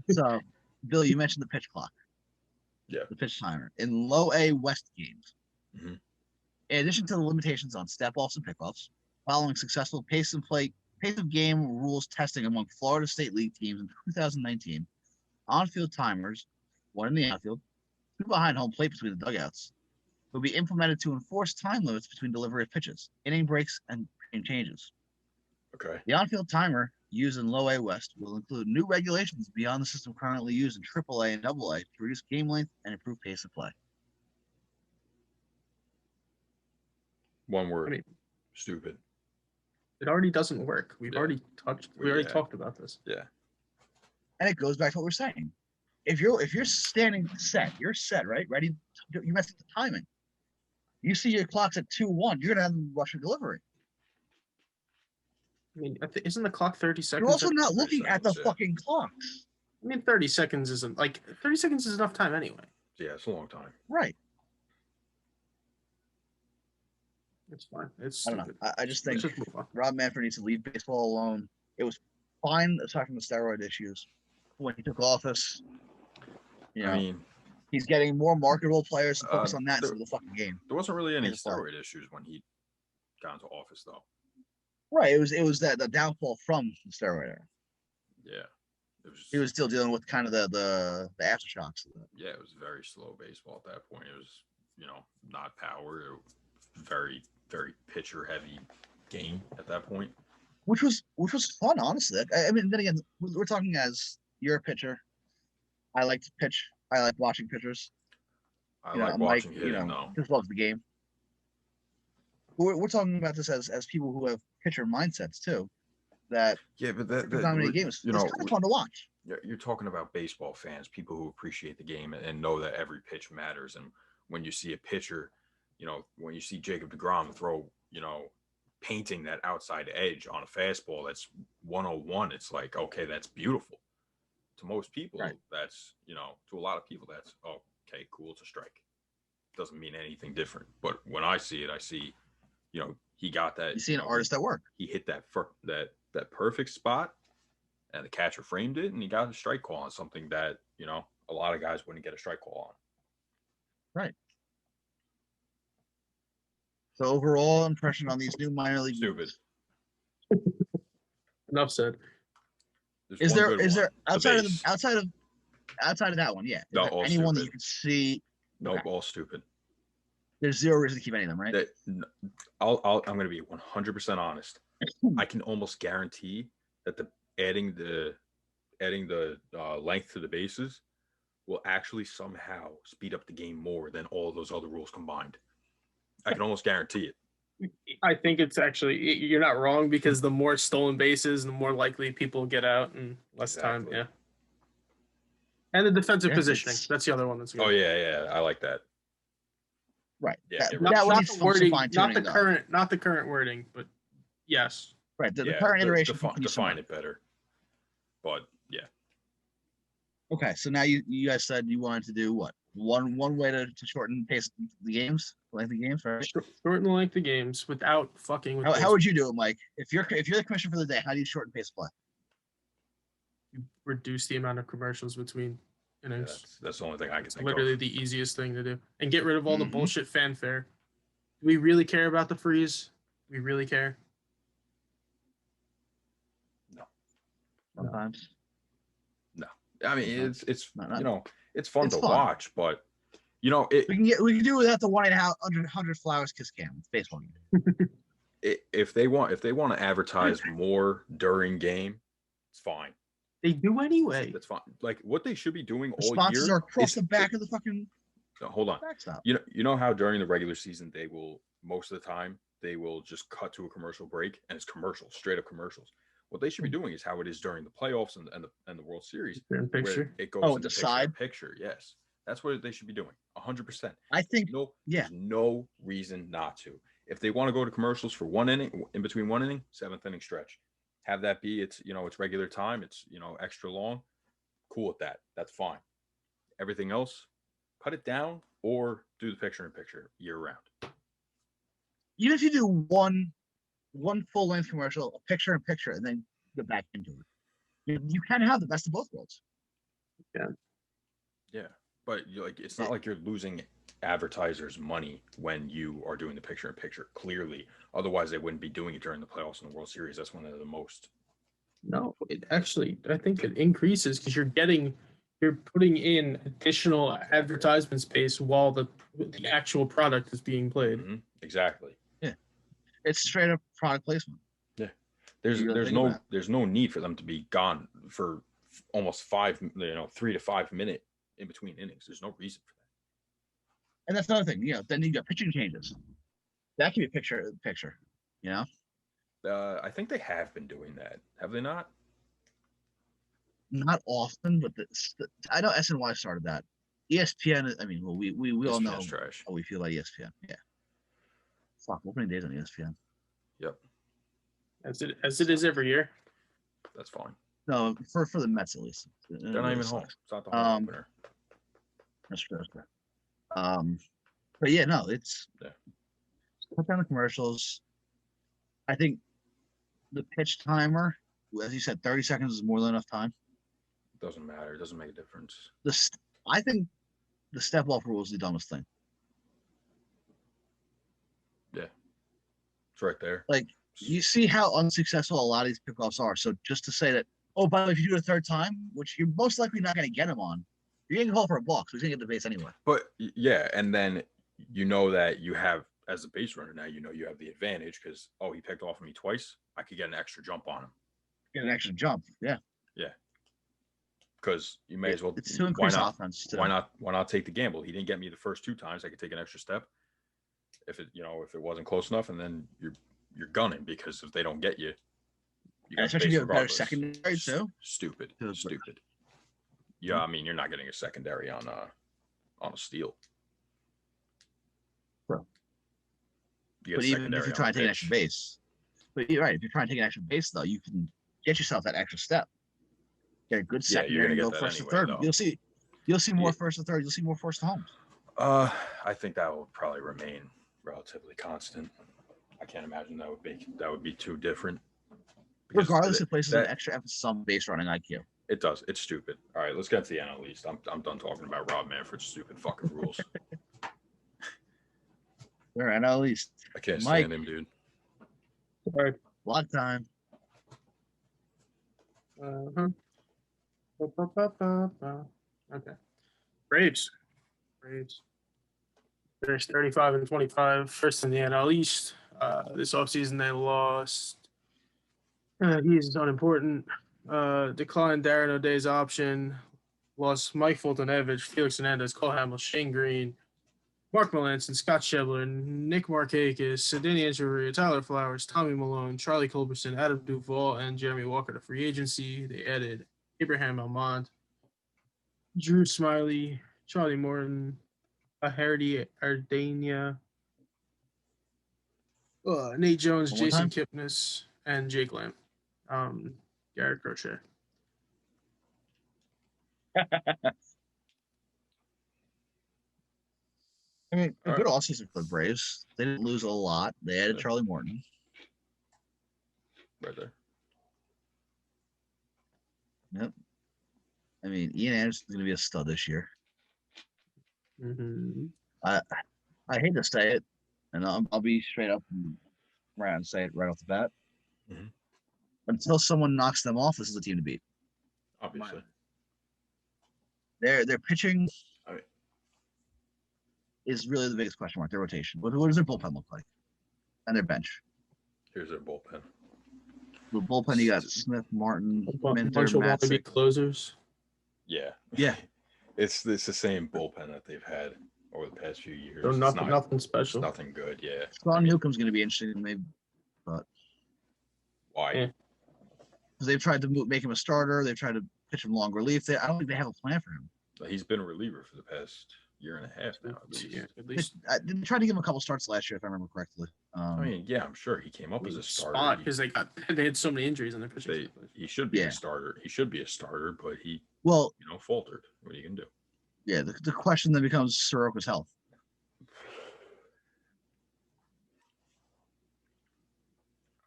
So, Bill, you mentioned the pitch clock. Yeah. The pitch timer. In low A West games, mm-hmm. in addition to the limitations on step-offs and pickoffs, following successful pace of game rules testing among Florida State League teams in 2019, on-field timers, one in the outfield, two behind home plate between the dugouts, will be implemented to enforce time limits between delivery of pitches, inning breaks, and changes. Okay. The on-field timer used in Low A West will include new regulations beyond the system currently used in AAA and AA to reduce game length and improve pace of play. One word. Stupid. It already doesn't work. We've already talked about this. Yeah. And it goes back to what we're saying. If you're standing set, you're set, right? Ready? You mess up the timing. You see your clock's at 2-1, you're gonna have to rush your delivery. I mean, isn't the clock 30 seconds? You're also not looking at the fucking clocks. I mean, 30 seconds isn't 30 seconds is enough time anyway. Yeah, it's a long time. Right. It's fine. It's I don't stupid. know. I just think Rob Manfred needs to leave baseball alone. It was fine aside from the steroid issues when he took office. You know, I mean, he's getting more marketable players to focus on that instead of the fucking game. There wasn't really any steroid issues when he got into office, though. Right. It was that the downfall from the steroid era. Yeah. He was still dealing with kind of the aftershocks of that. Yeah, it was very slow baseball at that point. It was, not power. It was very, very pitcher heavy game at that point. Which was fun, honestly. I mean, then again, we're talking as you're a pitcher. I like to pitch. I like watching pitchers. I like watching hitting, just loves the game. We're talking about this as people who have pitcher mindsets too. But dominating games. It's kind of fun to watch. You're talking about baseball fans, people who appreciate the game and know that every pitch matters. And when you see a pitcher, when you see Jacob Degrom throw, painting that outside edge on a fastball that's 101, it's like, okay, that's beautiful. To most people, that's, to a lot of people, that's, oh, okay, cool, it's a strike. Doesn't mean anything different. But when I see it, I see, he got that. You see an artist at work. He hit that perfect spot, and the catcher framed it, and he got a strike call on something that, a lot of guys wouldn't get a strike call on. Right. So overall impression on these new minor league. Stupid. Enough said. Is there outside of that one? Yeah. No, anyone that you can see? Nope, all stupid. There's zero reason to keep any of them, right? I'm going to be 100% honest. I can almost guarantee that adding the length to the bases will actually somehow speed up the game more than all of those other rules combined. I can almost guarantee it. I think it's actually, you're not wrong, because the more stolen bases, the more likely people get out and less time. Yeah. And the defensive positioning. That's the other one that's good. Oh, yeah. I like that. Right. Yeah. Not the wording, not the current wording, but yes. Right. The current iteration. Define it better. But yeah. Okay. So now you guys said you wanted to do what? One way to shorten pace the games, length of games, right? Shorten the length of games without fucking with. How would you do it, Mike? If you're the commissioner for the day, how do you shorten pace of play? You reduce the amount of commercials between innings. Yeah, that's the only thing I can think literally of. The easiest thing to do, and get rid of all the bullshit fanfare. Do we really care about the freeze? We really care? No. Sometimes. No. I mean, it's it's fun to watch, but we can do without the 1-800 flowers kiss cam. It's baseball game. If they want to advertise more during game, it's fine. They do anyway. That's fine. Like what they should be doing all year. Sponsors are across the back of the fucking. No, hold on. Backstop. You know how during the regular season they will most of the time they will just cut to a commercial break, and it's commercials, straight up commercials. What they should be doing is how it is during the playoffs and the World Series, in picture. where it goes the side picture. Yes, that's what they should be doing. 100%. I think there's no reason not to. If they want to go to commercials for one inning, in between one inning, 7th inning stretch, have that be it's regular time, it's extra long. Cool with that. That's fine. Everything else, cut it down or do the picture-in-picture year round. Even if you do one full-length commercial, a picture-in-picture, and then get back into it, you can have the best of both worlds. Yeah, but it's not like you're losing advertisers money when you are doing the picture-in-picture. Clearly, otherwise they wouldn't be doing it during the playoffs and the World Series. That's one of the most. No, I think it increases because you're putting in additional advertisement space while the actual product is being played. Mm-hmm. Exactly. Yeah, it's straight up product placement. Yeah, there's no need for them to be gone for almost 3 to 5 minute in between innings. There's no reason for that. And that's another thing. Then you got pitching changes. That can be picture. I think they have been doing that. Have they not? Not often, but I know SNY started that. ESPN. I mean, well, we all know trash. How we feel about ESPN. Yeah. Fuck, opening days on ESPN. Yep. As it is every year. That's fine. No, for the Mets at least. They're not even home. It's not the home opener. That's fair. But yeah, no, it's cut down the commercials. I think the pitch timer, as you said, 30 seconds is more than enough time. It doesn't matter. It doesn't make a difference. I think the step off rule is the dumbest thing. Yeah. It's right there. Like, you see how unsuccessful a lot of these pickoffs are. So just to say that, oh, by the way, if you do it a third time, which you're most likely not going to get him on, you're going to call for a balk, so he's going to get the base anyway. But yeah, and then that you have, as a base runner now, you have the advantage because, he picked off me twice. I could get an extra jump on him. Get an extra jump, yeah. Yeah. Because you may as well. It's to increase offense. Why not take the gamble? He didn't get me the first 2 times. I could take an extra step. If it wasn't close enough, and then you're gunning because if they don't get you, especially if you have a better secondary too. Stupid. Yeah, I mean, you're not getting a secondary on a steal. Bro. But even if you're trying to take an extra base, but you're right. If you're trying to take an extra base, though, you can get yourself that extra step. Get a good secondary and go first to third. Though. You'll see more first to third. You'll see more first to homes. I think that will probably remain relatively constant. I can't imagine that would be too different. Regardless, it places an extra emphasis on base running IQ. It does. It's stupid. All right, let's get to the NL East. I'm done talking about Rob Manfred's stupid fucking rules. We're NL East. I can't stand him, dude. Sorry. Block time. Okay. Braves. Finished 35-25, first in the NL East. This offseason they lost. He's unimportant. Declined Darren O'Day's option. Lost Mike Foltynewicz, Felix Hernandez, Cole Hamels, Shane Green, Mark Melanson, Scott Schebler, Nick Markakis, Cedini Echeverria, Tyler Flowers, Tommy Malone, Charlie Culberson, Adam Duvall, and Jeremy Walker to free agency. They added Abraham Almond, Drew Smiley, Charlie Morton, Hardy Ardania, Nate Jones, Jason Kipnis, and Jake Lamb. Garrett Crochet. I mean, a good offseason for the Braves. They didn't lose a lot. They added Charlie Morton. Right there. Yep. I mean, Ian Anderson's going to be a stud this year. Mm-hmm. I hate to say it, and I'll be straight up and right and say it right off the bat. Mm-hmm. Until someone knocks them off, this is the team to beat. Obviously. Their pitching is really the biggest question mark. Their rotation. What does their bullpen look like? And their bench. Here's their bullpen. The bullpen, you got Smith, Martin, Minter, Matzik. Closers. Yeah. Yeah. It's the same bullpen that they've had over the past few years. So nothing special. Nothing good. Yeah. Sean Newcomb's going to be interesting, maybe, but why? Yeah. Because they've tried to make him a starter. They've tried to pitch him long relief. I don't think they have a plan for him. He's been a reliever for the past year and a half now. At least. They tried to give him a couple starts last year, if I remember correctly. I mean, yeah, I'm sure he came up as a starter because they had so many injuries in their pitching. He should be a starter. He should be a starter, but he faltered. What are you gonna do? Yeah, the question then becomes 𝒍𝒂𝒅𝒆 health.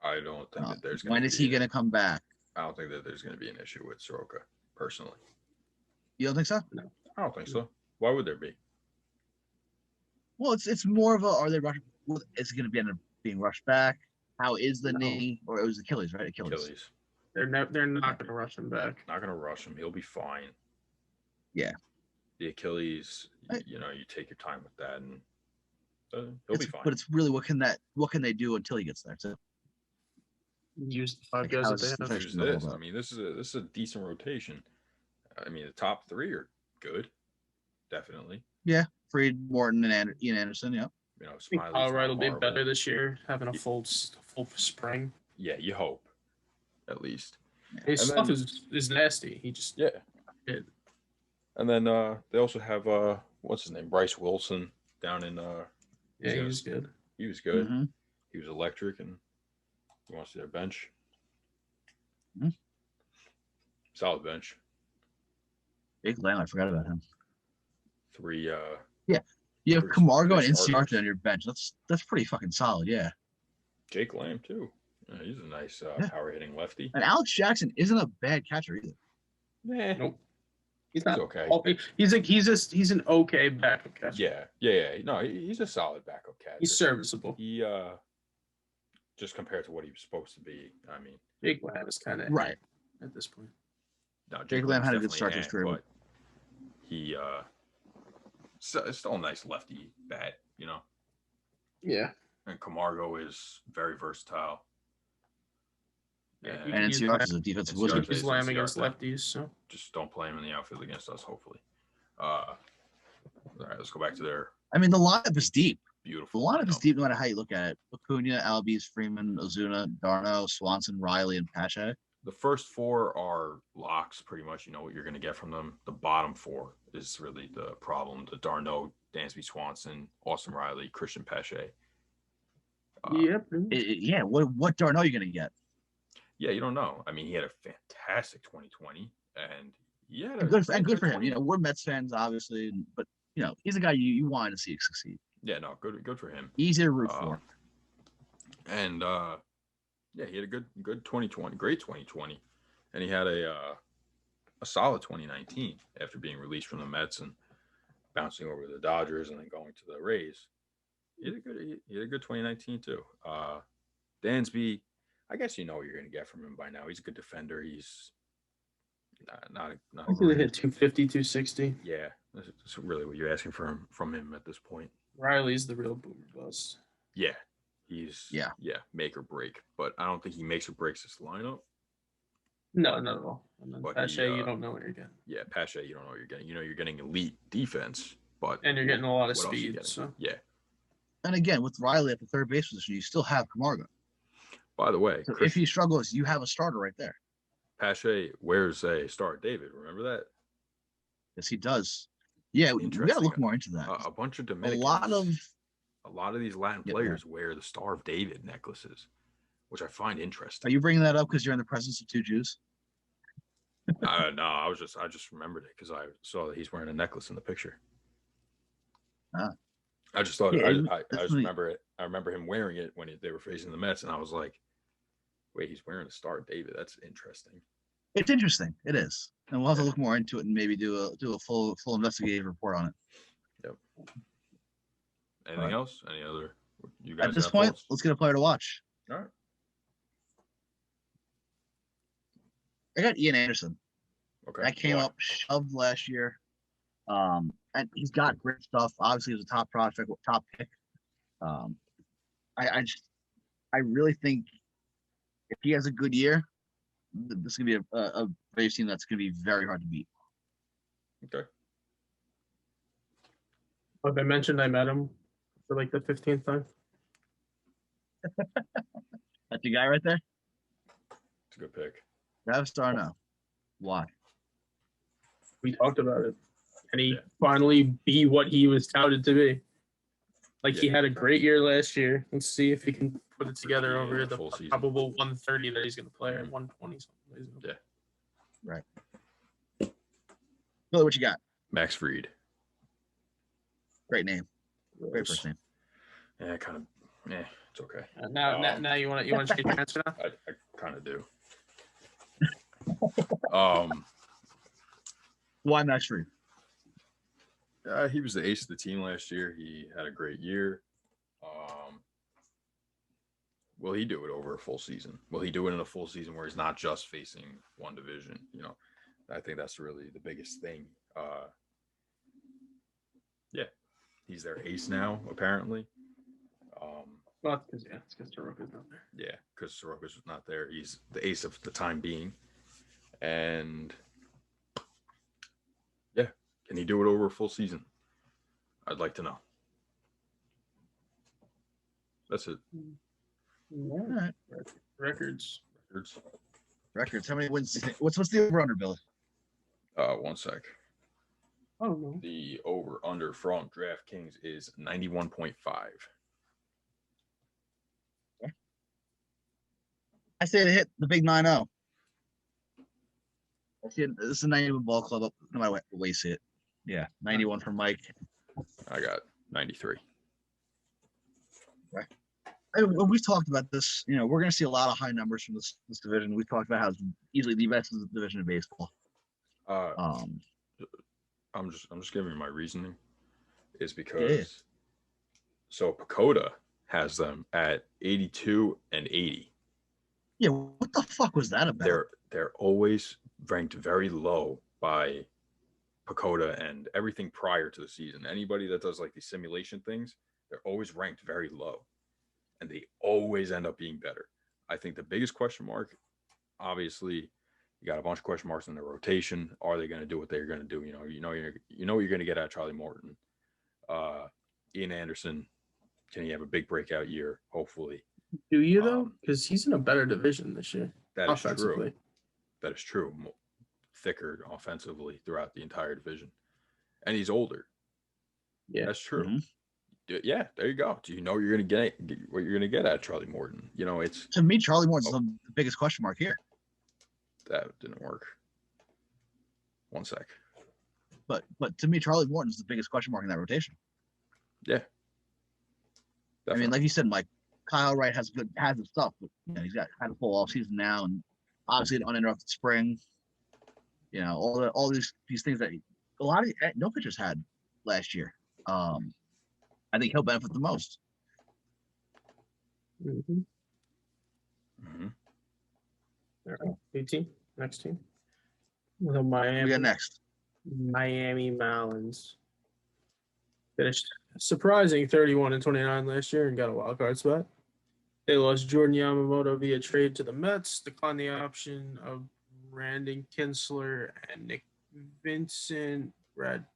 I don't think that there's. When is he going to come back? I don't think that there's going to be an issue with 𝒍𝒂𝒅, personally. You don't think so? No, I don't think so. Why would there be? Well, it's more of a, are they rushing? Is it going to be end up being rushed back? How is the knee? Or it was Achilles, right? Achilles. They're not going to rush him back. Not going to rush him. He'll be fine. Yeah. The Achilles, you take your time with that, and he'll be fine. But it's really what can they do until he gets there? So use the 5 guys that they have. Use this. I mean, this is a decent rotation. I mean, the top 3 are good, definitely. Yeah, Fried, Morton, and Ian Anderson. Yeah. I think Colorado will be better this year, having a full spring. Yeah, you hope, at least. His stuff is nasty. He just did. And then they also have what's his name, Bryce Wilson down in he was good. He was good. Mm-hmm. He was electric, and you want to see their bench? Mm-hmm. Solid bench. Big Lamb, I forgot about him. 3 You have Camargo and 𝒂𝒂💏 on your bench. That's pretty fucking solid, yeah. Jake Lamb too. Yeah, he's a nice power hitting lefty. And Alex Jackson isn't a bad catcher either. Nope. He's okay. He's an okay backup catcher. Yeah. No, he's a solid backup catcher. He's serviceable. He just compared to what he was supposed to be. I mean, Jake Lamb is kind of right at this point. No, Jake Lamb had a good start to his career, but he still a nice lefty bat, Yeah. And Camargo is very versatile. Yeah, and 𝒂𝒂💏 is a defensive wizard. He's Lamb against lefties, so just don't play him in the outfield against us. Hopefully. All right, let's go back to their. I mean, the lineup is deep. Beautiful. The lineup is deep, no matter how you look at it. Acuna, Albies, Freeman, Ozuna, Darno, Swanson, Riley, and Pache. The first 4 are locks, pretty much. You know what you're going to get from them. The bottom 4 is really the problem. The Darno, Dansby Swanson, Austin Riley, Christian Pache. What Darno are you going to get? Yeah, you don't know. I mean, he had a fantastic 2020, and good for him. We're Mets fans, obviously, but he's a guy you wanted to see succeed. Yeah, no, good for him. Easy to root for. And he had a good 2020, great 2020, and he had a solid 2019 after being released from the Mets and bouncing over to the Dodgers and then going to the Rays. He had a good 2019 too. Dansby, I guess you know what you're going to get from him by now. He's a good defender. He's not I think they hit 250, 260. Yeah, that's really what you're asking from him at this point. Riley's the real boomer bust. Yeah. He's make or break, but I don't think he makes or breaks this lineup. No, not at all. And then Pache, you don't know what you're getting. Yeah, Pache, you don't know what you're getting. You're getting elite defense, and you're getting a lot of speed. So and again, with Riley at the third base position, you still have Camargo. By the way, so if he struggles, you have a starter right there. Pache wears a Star David. Remember that? Yes, he does. Yeah, we got to look more into that. A bunch of Dominicans. A lot of these Latin players wear the Star of David necklaces, which I find interesting. Are you bringing that up because you're in the presence of 2 Jews? No, I just remembered it because I saw that he's wearing a necklace in the picture. I just thought I just remember it. I remember him wearing it when they were facing the Mets, and I was like, "Wait, he's wearing a Star of David. That's interesting." It's interesting. It is, and we'll have to look more into it and maybe do a full investigative report on it. Yep. Anything else? Any other? You guys at this point, let's get a player to watch. All right. I got Ian Anderson. Okay. That came up shoved last year. And he's got great stuff. Obviously, he was a top prospect, top pick. I really think if he has a good year, this is gonna be a Braves team that's gonna be very hard to beat. Okay. Like I mentioned, I met him for like the 15th time. That's the guy right there? It's a good pick. Travis d'Arnaud. Why? We talked about it. And he finally be what he was touted to be. Like he had a great year last year. Let's see if he can put it together over the probable 130 that he's going to play at 120 something. Yeah. Right. Billy, what you got? Max Fried. Great name. Great first name. Yeah, kind of. Yeah, it's okay. Now you want to change transfer now? I kind of do. Why Max Fried? He was the ace of the team last year. He had a great year. Will he do it over a full season? Will he do it in a full season where he's not just facing one division? You know, I think that's really the biggest thing. Yeah, he's their ace now, apparently. Well, it's because Soroka's not there. Yeah, because Soroka's not there. He's the ace of the time being. And yeah, can he do it over a full season? I'd like to know. That's it. All right. Records. How many wins? What's the over under, Billy? 1 sec. Oh no. The over under from DraftKings is 91.5. Okay. I say to hit the big 9-0. I see it. This is a 91 ball club. No matter what way you see it. Yeah, 91 from Mike. I got 93. Okay. We've talked about this. You know, we're going to see a lot of high numbers from this division. We've talked about how it's easily the best division in baseball. I'm just giving you my reasoning. Is because so Pacoda has them at 82 and 80. Yeah, what the fuck was that about? They're always ranked very low by Pacoda and everything prior to the season. Anybody that does like these simulation things, they're always ranked very low. And they always end up being better. I think the biggest question mark, obviously, you got a bunch of question marks in the rotation. Are they going to do what they're going to do? You know you're going to get at Charlie Morton. Ian Anderson, can he have a big breakout year? Hopefully. Do you though? Because he's in a better division this year. That is true. That is true. Thicker offensively throughout the entire division, and he's older. Yeah, that's true. Mm-hmm. Yeah, there you go. Do you know you're going to get what you're going to get at Charlie Morton? You know, it's to me, Charlie Morton's the biggest question mark here. That didn't work. 1 sec. But to me, Charlie Morton's the biggest question mark in that rotation. Yeah. Definitely. I mean, like you said, Mike, Kyle Wright has his stuff, but you know, he's had a full off season now, and obviously an uninterrupted spring. You know, all these things that a lot of no pitchers had last year. I think he'll benefit the most. Mm-hmm. Mm-hmm. New team, next team. The Miami. We got next. Miami Marlins finished surprising 31-29 last year and got a wild card spot. They lost Jordan Yamamoto via trade to the Mets, declined the option of Brandon Kinsler and Nick Vincent. Brandon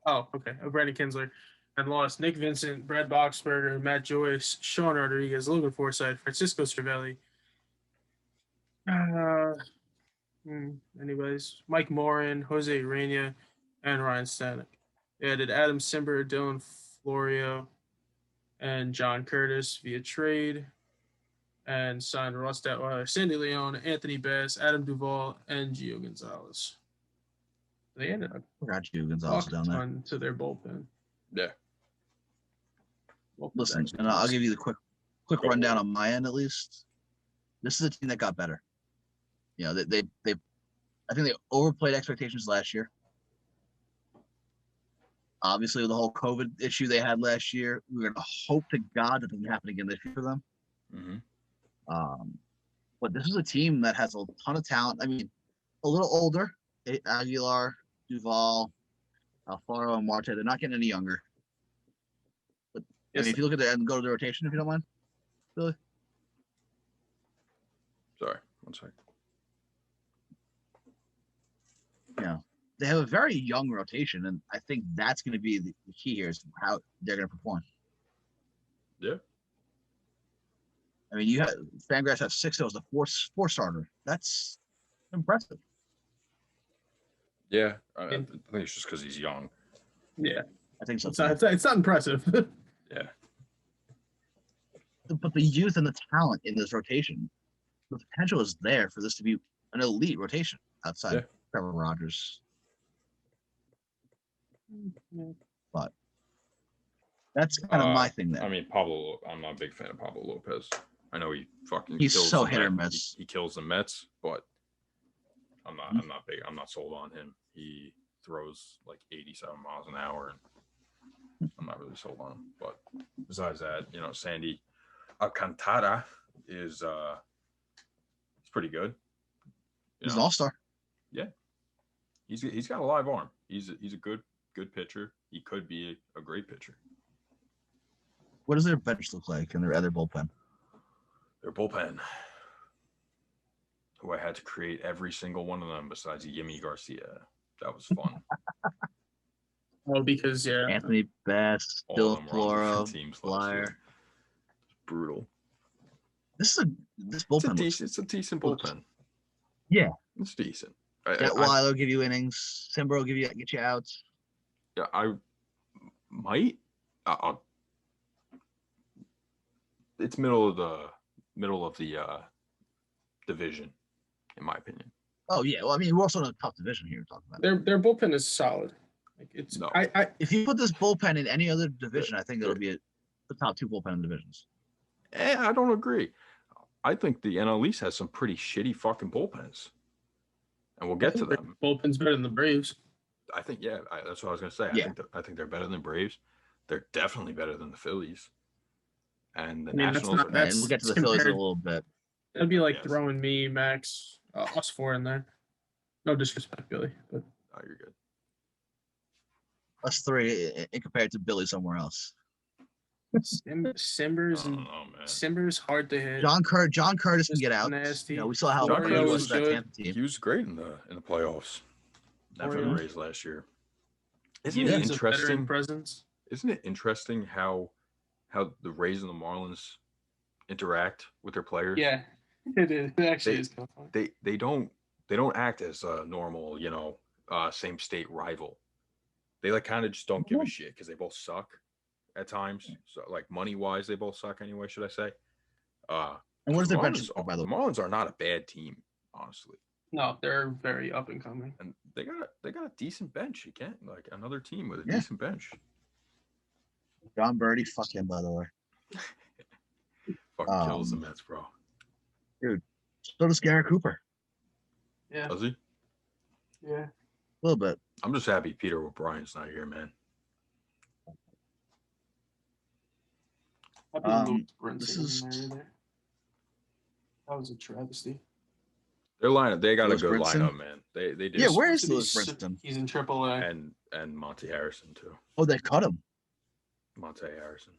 Kinsler, and lost Nick Vincent, Brad Boxberger, Matt Joyce, Sean Rodriguez, Logan Forsythe, Francisco Cervelli. Anyways, Mike Morin, Jose Urena, and Ryan Stanek. They added Adam Simber, Dylan Florio, and John Curtis via trade, and signed Ross Detweiler, Sandy Leon, Anthony Bass, Adam Duvall, and Gio Gonzalez. They ended up Gio Gonzalez down there to their bullpen. Yeah. Listen, and I'll give you the quick rundown on my end at least. This is a team that got better. You know, they I think they overplayed expectations last year. Obviously, with the whole COVID issue they had last year, we're going to hope to God that doesn't happen again this year for them. Mm-hmm. But this is a team that has a ton of talent. I mean, a little older. Aguilar, Duvall, Alfaro, and Marte. They're not getting any younger. But I mean, if you look at the and go to the rotation, if you don't mind, Billy. Sorry, 1 second. Yeah. they have a very young rotation, and I think that's going to be the key here is how they're going to perform. Yeah. I mean, you have Fangraphs have Sixto as a four starter. That's impressive. Yeah, I think it's just because he's young. Yeah, I think so. It's not impressive. Yeah. But the youth and the talent in this rotation, the potential is there for this to be an elite rotation outside Trevor Rogers. But that's kind of my thing there. I mean, Pablo, I'm not a big fan of Pablo Lopez. I know he's so hit or miss. He kills the Mets, but I'm not sold on him. He throws like 87 miles an hour, and I'm not really sold on him. But besides that, Sandy Alcantara is he's pretty good. He's an all-star. Yeah, he's got a live arm. He's a good pitcher. He could be a great pitcher. What does their bench look like and their other bullpen? Their bullpen, who I had to create every single one of them besides 𝒂𝒑𝒄𝒂𝒅𝒊𝒏𝒈. That was fun. Because Anthony Bass, 𝒍𝒆𝒂𝒅𝒊𝒏𝒈, Flyer. Brutal. This bullpen. It's a decent bullpen. Yeah, it's decent. Weiler give you innings. Simber will get you outs. Yeah, I might. It's middle of the division, in my opinion. Oh yeah, well, I mean, we're also in a tough division here. We're talking about their bullpen is solid. Like it's no. If you put this bullpen in any other division, I think it'll be the top two bullpen divisions. I don't agree. I think the NL East has some pretty shitty fucking bullpens, and we'll get to them. Bullpen's better than the Braves. I think, that's what I was gonna say. I think they're better than the Braves. They're definitely better than the Phillies. And the Nationals. We'll get to the Phillies in a little bit. That'd be like throwing me, Max, us four in there. No disrespect, Billy, but you're good. Us three compared to Billy somewhere else. Simber's hard to hit. John Curtis can get out. Nasty. We saw how John Curtis was that Tampa team. He was great in the playoffs. Not for the Rays last year. Isn't it interesting? Presence. Isn't it interesting how the Rays and the Marlins interact with their players? Yeah, it is. It actually is kind of fun. They don't act as a normal, same state rival. They kind of just don't give a shit because they both suck at times. So like money wise, they both suck anyway. Should I say? And what is their bench? By the way, the Marlins are not a bad team, honestly. No, they're very up and coming, and they got a decent bench. Again, like another team with a decent bench. John Birdie, fuck him, by the way. Fucking kills the Mets, bro. Dude, so does Garrett Cooper. Yeah. Does he? Yeah. A little bit. I'm just happy Peter O'Brien's not here, man. This is. That was a travesty. Their lineup, they got a good lineup, man. They did. Yeah, where is Lewis Brinson? He's in AAA. And Monte Harrison too. Oh, they cut him. Monte Harrison.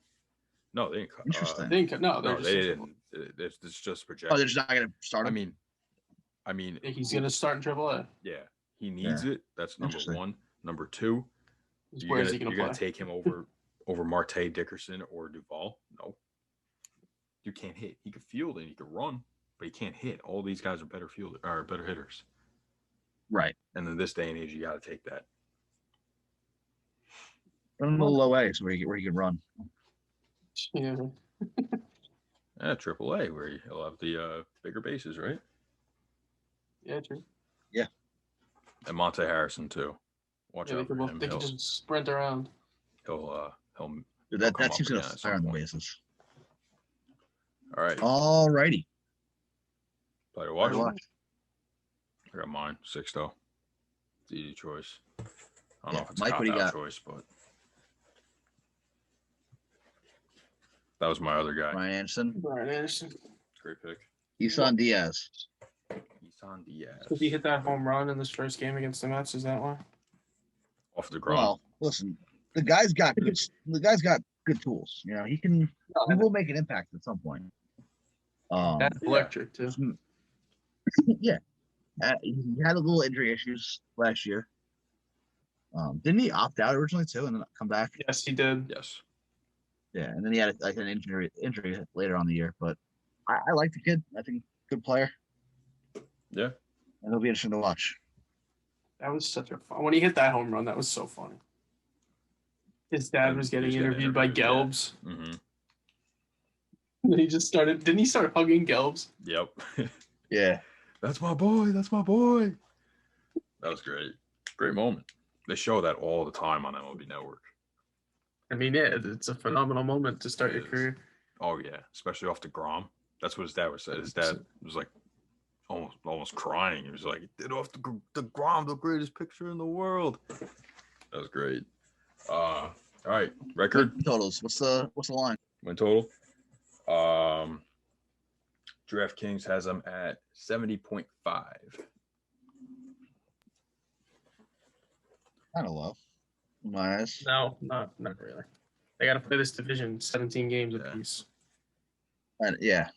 No, they didn't cut. Interesting. They didn't cut. No, they didn't. It's just projected. Oh, they're just not going to start him. I mean, he's going to start in AAA. Yeah, he needs it. That's number one. Number two, where is he going to take him over Marte, Dickerson, or Duvall? No, you can't hit. He can field and he can run, but he can't hit. All these guys are better hitters. Right. And in this day and age, you got to take that. Run a little low A, so where he can run. Yeah. AAA, where he'll have the bigger bases, right? Yeah, true. Yeah. And Monte Harrison too. Watch out for him. They can just sprint around. He'll that team's gonna fire on the bases. All right. All righty. Play to watch. I got mine. Sixto. It's an easy choice. I don't know if it's a cop-out choice, but that was my other guy. Brian Anderson. Great pick. Isan Diaz. Did he hit that home run in this first game against the Mets? Is that why? Off the ground. Well, listen, the guy's got good tools. He will make an impact at some point. That's electric too. Yeah. He had a little injury issues last year. Didn't he opt out originally too, and then come back? Yes, he did. Yes. Yeah, and then he had like an injury later on in the year. But I like the kid. I think good player. Yeah. And it'll be interesting to watch. That was such a fun. When he hit that home run, that was so funny. His dad was getting interviewed by Gelbs. Yeah. Mm-hmm. And then he just started. Didn't he start hugging Gelbs? Yep. Yeah. That's my boy. That's my boy. That was great. Great moment. They show that all the time on MLB Network. I mean, yeah, it's a phenomenal moment to start your career. Oh yeah, especially off Degrom. That's what his dad was saying. His dad was like almost crying. He was like, "Did off Degrom, the greatest pitcher in the world." That was great. All right, record totals. What's the line? Win total. DraftKings has them at 70.5. Kind of low. My eyes. No, not really. They got to play this division 17 games apiece. And yeah.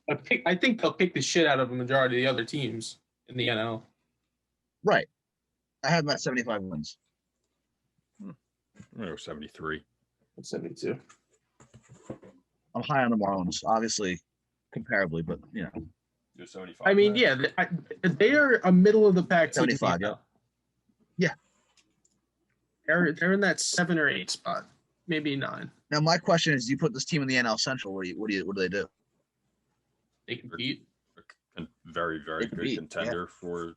I think they'll pick the shit out of the majority of the other teams in the NL. Right. I have them at 75 wins. I'm going to go 73. 72. I'm high on the Marlins, obviously, comparably, but, you know. You're 75. I mean, yeah, they are a middle of the pack. 75, yeah. Yeah. They're in that 7 or 8 spot, maybe 9. Now, my question is: you put this team in the NL Central? What do they do? They compete. A very, very good contender for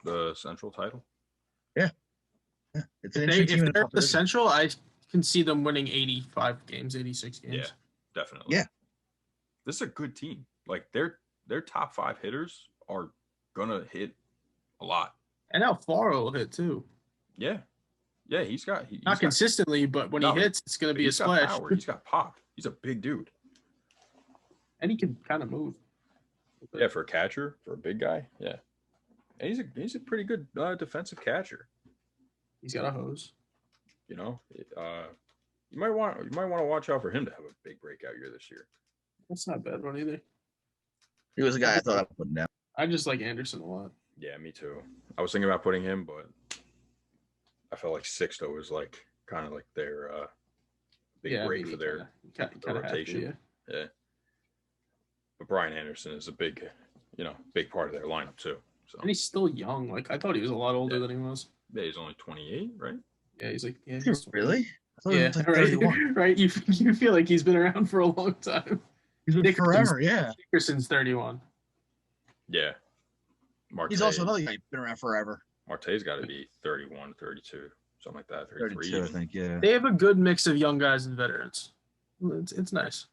the Central title. Yeah. It's an if they're the Central, I can see them winning 85 games, 86 games. Yeah, definitely. Yeah. This is a good team. Like their top 5 hitters are gonna hit a lot. And Alfaro will hit too. Yeah. Yeah, he's not consistently, but when he hits, it's going to be a splash. Power. He's got pop. He's a big dude. And he can kind of move. Yeah, for a catcher, for a big guy. Yeah. And he's a pretty good defensive catcher. He's got a hose. You know, you might want to watch out for him to have a big breakout year this year. That's not a bad one either. He was a guy I thought I'd put down. I just like Anderson a lot. Yeah, me too. I was thinking about putting him, but I felt like Sixto was like kind of like their big break for their rotation. Yeah. But Brian Anderson is a big part of their lineup too. So. And he's still young. Like I thought he was a lot older than he was. Yeah, he's only 28, right? Yeah, he's like really? Yeah, right. You feel like he's been around for a long time. He's been forever. Yeah. Dickerson's 31. Yeah. Marte, he's also another guy who's been around forever. Marte's got to be 31, 32, something like that. 33, 32, I think. Yeah. They have a good mix of young guys and veterans. It's nice.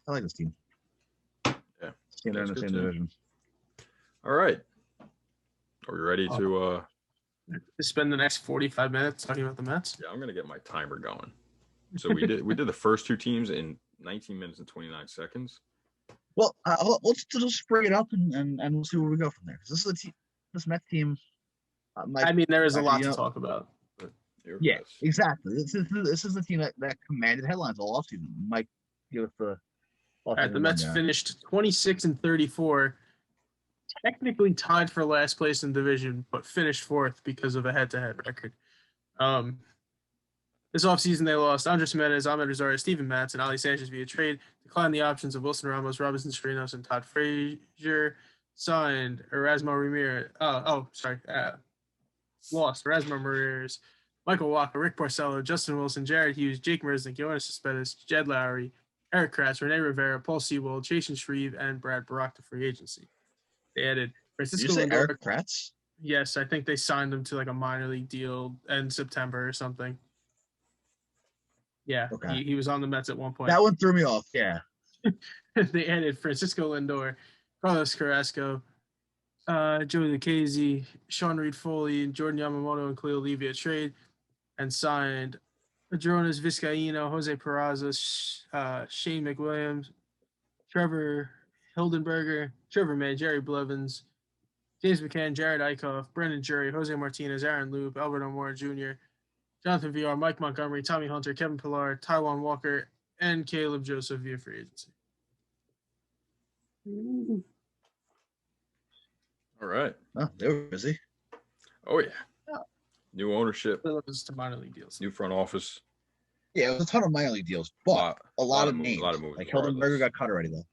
I like this team. Yeah. They're in the same division. All right. Are we ready to spend the next 45 minutes talking about the Mets? Yeah, I'm gonna get my timer going. So we did the first 2 teams in 19 minutes and 29 seconds. Well, let's just bring it up and we'll see where we go from there. This is this Mets team. There is a lot to talk about. Yeah, exactly. This is the team that commanded headlines all offseason. Mike, give us the. All right, the Mets finished 26-34, technically tied for last place in the division, but finished 4th because of a head-to-head record. This offseason, they lost Andres Gimenez, Ahmed Rosario, Steven Matz, and Ali Sanchez via trade, declined the options of Wilson Ramos, Robinson Chirinos, and Todd Frazier, signed Erasmo Ramirez. Lost Erasmo Ramirez, Michael Walker, Rick Porcello, Justin Wilson, Jared Hughes, Jake Merzlik, Yoenis Cespedes, Jed Lowry, Eric Kratz, Rene Rivera, Paul Sewell, Jason Shreve, and Brad Barak to free agency. They added Francisco Lindor. Eric Kratz? Kratz? Yes, I think they signed him to like a minor league deal in September or something. Yeah, okay. He was on the Mets at one point. That one threw me off, yeah. They added Francisco Lindor, Carlos Carrasco, Joey Lucchesi, Sean Reed Foley, Jordan Yamamoto, and Khalil Lee via trade, and signed Adronis Vizcaíno, Jose Peraza, Shane McWilliams, Trevor Hildenberger, Trevor May, Jerry Blevins, James McCann, Jared Eichhoff, Brendan Jury, Jose Martinez, Aaron Loop, Albert O'More Jr., Jonathan VR, Mike Montgomery, Tommy Hunter, Kevin Pillar, Taijuan Walker, and Caleb Joseph via free agency. All right. Oh, they were busy. Oh, yeah. New ownership. To minor league deals. New front office. Yeah, it was a ton of minor league deals, but a lot of names. A lot of moves. Like Hildenberger got cut already though.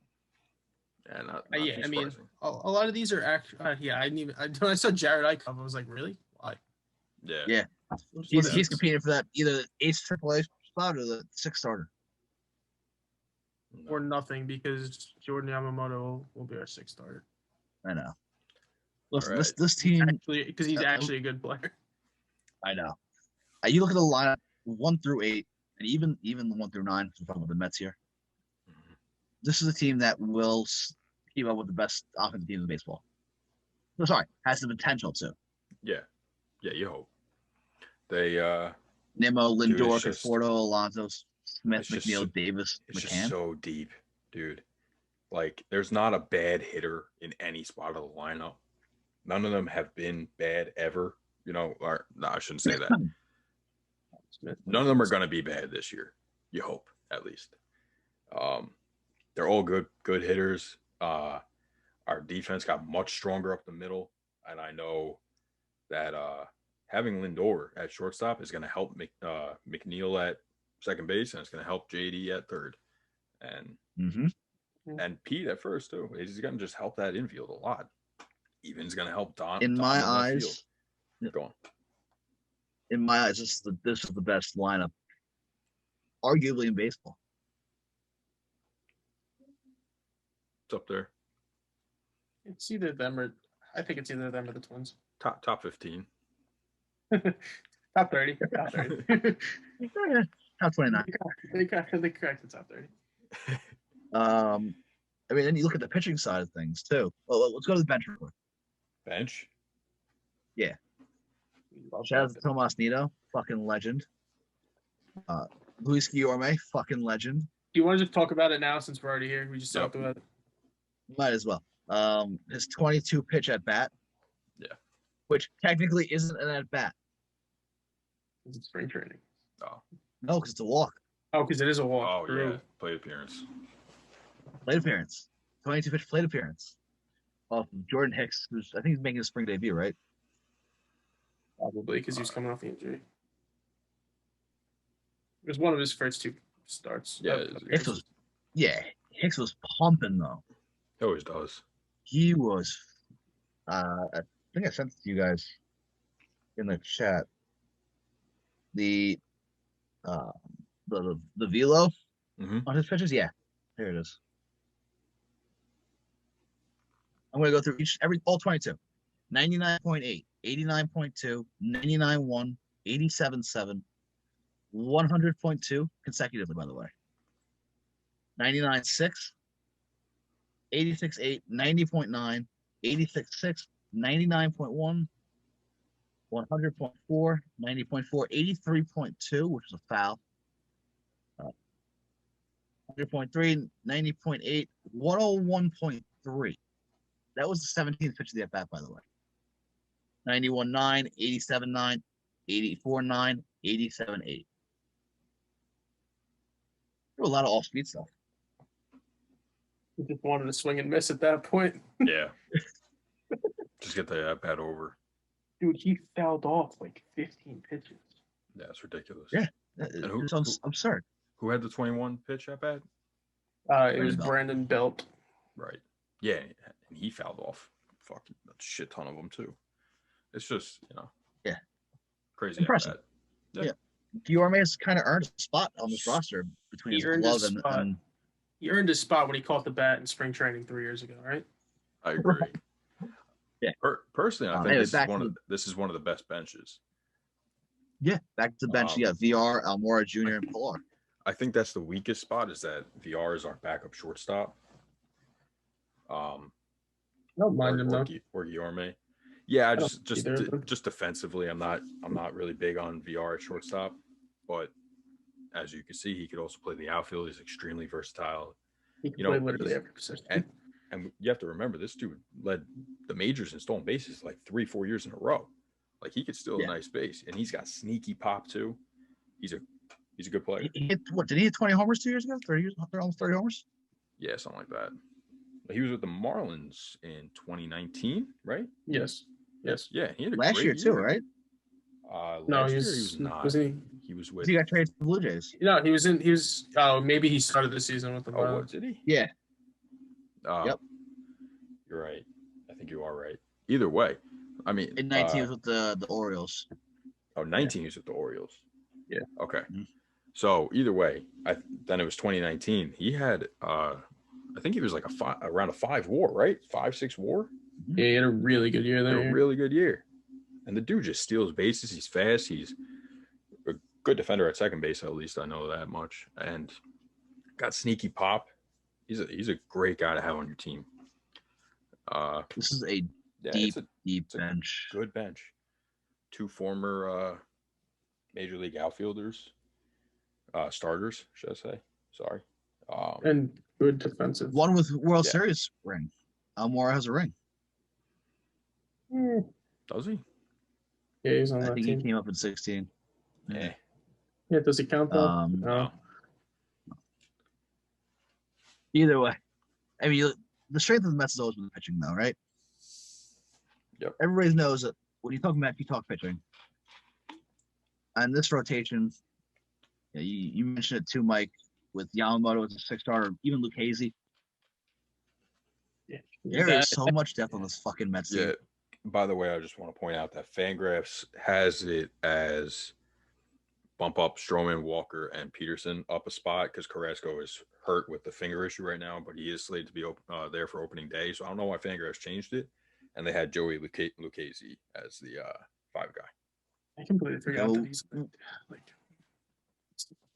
Yeah, not yeah. I mean, a lot of these are actually. Yeah, I didn't even. When I saw 𝒍𝒂𝒂𝒂, I was like, really? Why? Yeah. Yeah. He's competing for that either the ace AAA spot or the 6th starter. Or nothing, because Jordan Yamamoto will be our 6th starter. I know. Listen, this team because he's actually a good player. I know. You look at the lineup 1 through 8, and even the 1 through 9. We're talking about the Mets here. Mm-hmm. This is a team that will keep up with the best offensive teams in baseball. No, sorry, has the potential to. Yeah, you hope. They Nimmo, Lindor, Conforto, Alonso, Smith, McNeil, Davis, it's McCann. Just so deep, dude. Like, there's not a bad hitter in any spot of the lineup. None of them have been bad ever. You know, or no, I shouldn't say that. None of them are going to be bad this year. You hope, at least. They're all good hitters. Our defense got much stronger up the middle, and I know that having Lindor at shortstop is going to help Mcneil at second base, and it's going to help JD at third, and and Pete at first too. He's going to just help that infield a lot. Even's going to help Don. In my eyes, field. Go on. In my eyes, this is the best lineup, arguably in baseball. It's up there. It's either them or I think it's either them or the Twins. Top 15. Top 30. Top 30. Top 29. They correct the top 30. I mean, then you look at the pitching side of things too. Well, let's go to the bench real quick. Bench? Yeah. Shout out to Tomas Nido, fucking legend. Luis Guillorme, fucking legend. Do you want to just talk about it now since we're already here? We just talked about it. Might as well. His 22 pitch at bat. Yeah. Which technically isn't an at bat. It's spring training. Oh. No, because it's a walk. Oh, because it is a walk. Oh, yeah. Plate appearance. 22 pitch plate appearance. Of Jordan Hicks, who's I think he's making his spring debut, right? Probably because he was coming off the injury. It was one of his first 2 starts. Yeah, Hicks was pumping though. He always does. He was. I think I sent it to you guys in the chat. The velo on his pitches. Yeah, here it is. I'm going to go through all 22. 99.8, 89.2, 99.1, 87.7, 100.2 consecutively, by the way. 99.6, 86.8, 90.9, 86.6, 99.1, 100.4, 90.4, 83.2, which is a foul. 100.3, 90.8, 101.3. That was the 17th pitch of the at-bat, by the way. 91.9, 87.9, 84.9, 87.8. There were a lot of off-speed stuff. We just wanted to swing and miss at that point. Yeah. Just get the at-bat over. Dude, he fouled off like 15 pitches. Yeah, it's ridiculous. Yeah. It's absurd. Who had the 21 pitch at-bat? It was Brandon Belt. Right. Yeah, and he fouled off fucking a shit ton of them too. It's just, crazy. Impressive. Yeah. Guillorme has kind of earned a spot on this roster between his glove and he earned his spot when he caught the bat in spring training 3 years ago, right? I agree. Yeah. Personally, I think this is one of the best benches. Yeah, back to the bench. VR, Almora Jr., and Pilar. I think that's the weakest spot is that VR is our backup shortstop. Don't mind him though. Or Guillorme. Yeah, just defensively, I'm not really big on VR at shortstop, but as you can see, he could also play the outfield. He's extremely versatile. He can play literally every position. And you have to remember, this dude led the majors in stolen bases like 3-4 years in a row. Like, he could steal a nice base, and he's got sneaky pop too. He's a good player. Did he hit 20 homers 2 years ago? 30 years, almost 30 homers. Yeah, something like that. He was with the Marlins in 2019, right? Yes. Yeah, he had a last great year too, right? No, last he year was, he was not. Was he? He was with. He got traded to the Blue Jays. No, he was in. He was. Oh, maybe he started the season with the. Oh, what did he? Yeah. Yep. You're right. I think you are right. Either way, I mean, in 19 he was with the Orioles. Oh, 19 he was with the Orioles. Yeah. Okay. Mm-hmm. So either way, then it was 2019. He had, I think he was like around a 5 WAR, right? 5-6 WAR. Yeah, he had a really good year there. A really good year, and the dude just steals bases. He's fast. He's a good defender at second base. At least I know that much. And got sneaky pop. He's a great guy to have on your team. This is a deep bench. Good bench. 2 former major league outfielders, starters, should I say? Sorry. And good defensive. One with World Series ring. 𝒂𝒂𝒅𝒆 has a ring. Does he? Yeah, he's on that team. I think he came up in 16. Yeah. Yeah, does he count though? No. Either way, I mean, the strength of the Mets has always been the pitching, though, right? Yep. Everybody knows that when you talk Mets, you talk pitching. And this rotation, you mentioned it too, Mike, with Yamamoto as a 6-star, even 𝒂𝒂𝒅𝒊𝒏𝒈. Yeah. There is so much depth on this fucking Mets team. Yeah. By the way, I just want to point out that Fangraphs has it as bump up Stroman, Walker, and Peterson up a spot because Carrasco is hurt with the finger issue right now, but he is slated to be there for opening day. So I don't know why Fangraphs changed it. And they had Joey 𝒂𝒂𝒂𝒅 as the 5 guy. I completely forgot that he's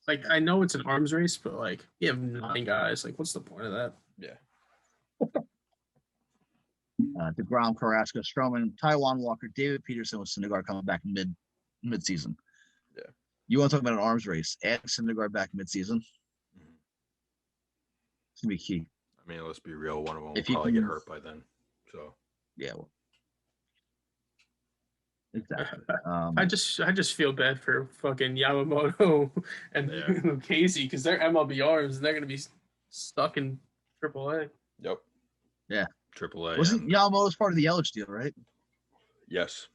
like I know it's an arms race, but like you have 9 guys. Like, what's the point of that? Yeah. Degrom, Carrasco, Stroman, Taijuan Walker, David Peterson with Syndergaard coming back mid-season. Yeah. You want to talk about an arms race? Add Syndergaard back mid-season. Mm-hmm. It's gonna be key. I mean, let's be real. One of them will probably get hurt by then. So. Yeah. Well, exactly. I just feel bad for fucking Yamamoto and 𝒂𝒂𝒅𝒊𝒏𝒈 because they're MLB arms and they're gonna be stuck in AAA. Yep. Yeah. AAA. Wasn't Yamamoto's part of the Yelich deal, right? Yes.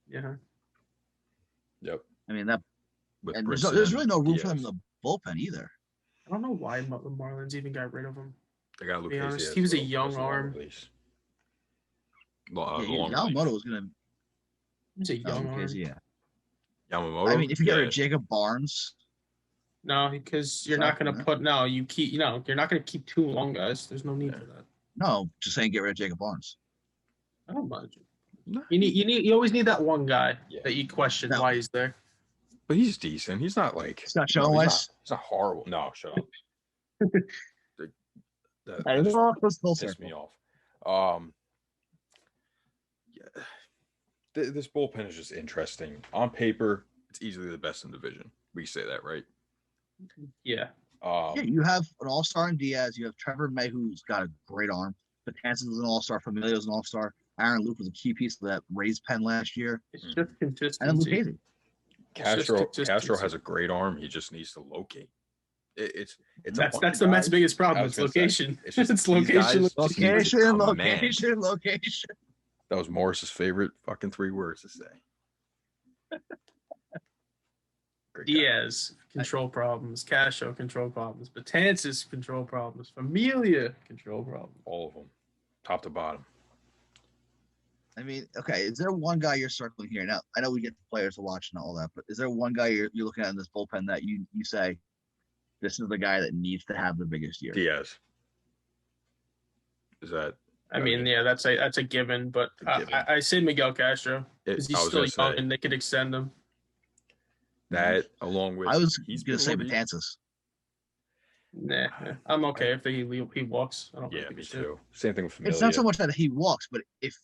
Yeah. Yep. I mean that. And there's really no room for them in the bullpen either. I don't know why the Marlins even got rid of him. They got 𝒂𝒂𝒅𝒊𝒏𝒈. He was a young arm. Yamamoto was gonna. He was a young arm. Yeah. Yamamoto. I mean, if you get rid of Jacob Barnes. No, because you're not gonna put you're not gonna keep 2 long guys. There's no need for that. No, just saying get rid of Jacob Barnes. I don't mind you. No. You always need that one guy that you question why he's there. But he's decent. He's not like he's not showing wise. He's not horrible. No, shut up. that pissed me off. Yeah. This bullpen is just interesting. On paper, it's easily the best in the division. We say that, right? Yeah. You have an all-star in Diaz. You have Trevor May, who's got a great arm. Betances is an all-star. Familia's an all-star. Aaron Luke was a key piece of that Rays pen last year. It's just consistency. And 𝒂𝒂𝒅𝒊𝒏𝒈. Castro has a great arm. He just needs to locate. That's the Mets' biggest problem. It's location. It's location. Location. That was Morris's favorite fucking 3 words to say. Diaz, control problems. Castro, control problems. Betances, control problems. Familia, control problems. All of them, top to bottom. I mean, okay, is there one guy you're circling here? Now, I know we get the players to watch and all that, but is there one guy you're looking at in this bullpen that you say, this is the guy that needs to have the biggest year? Diaz. Is that? I mean, yeah, that's a given, but I say Miguel Castro because he's still young and they could extend him. That along with I was gonna say Betances. Nah, I'm okay if he walks. I don't me too. Same thing with Familia. It's not so much that he walks, but if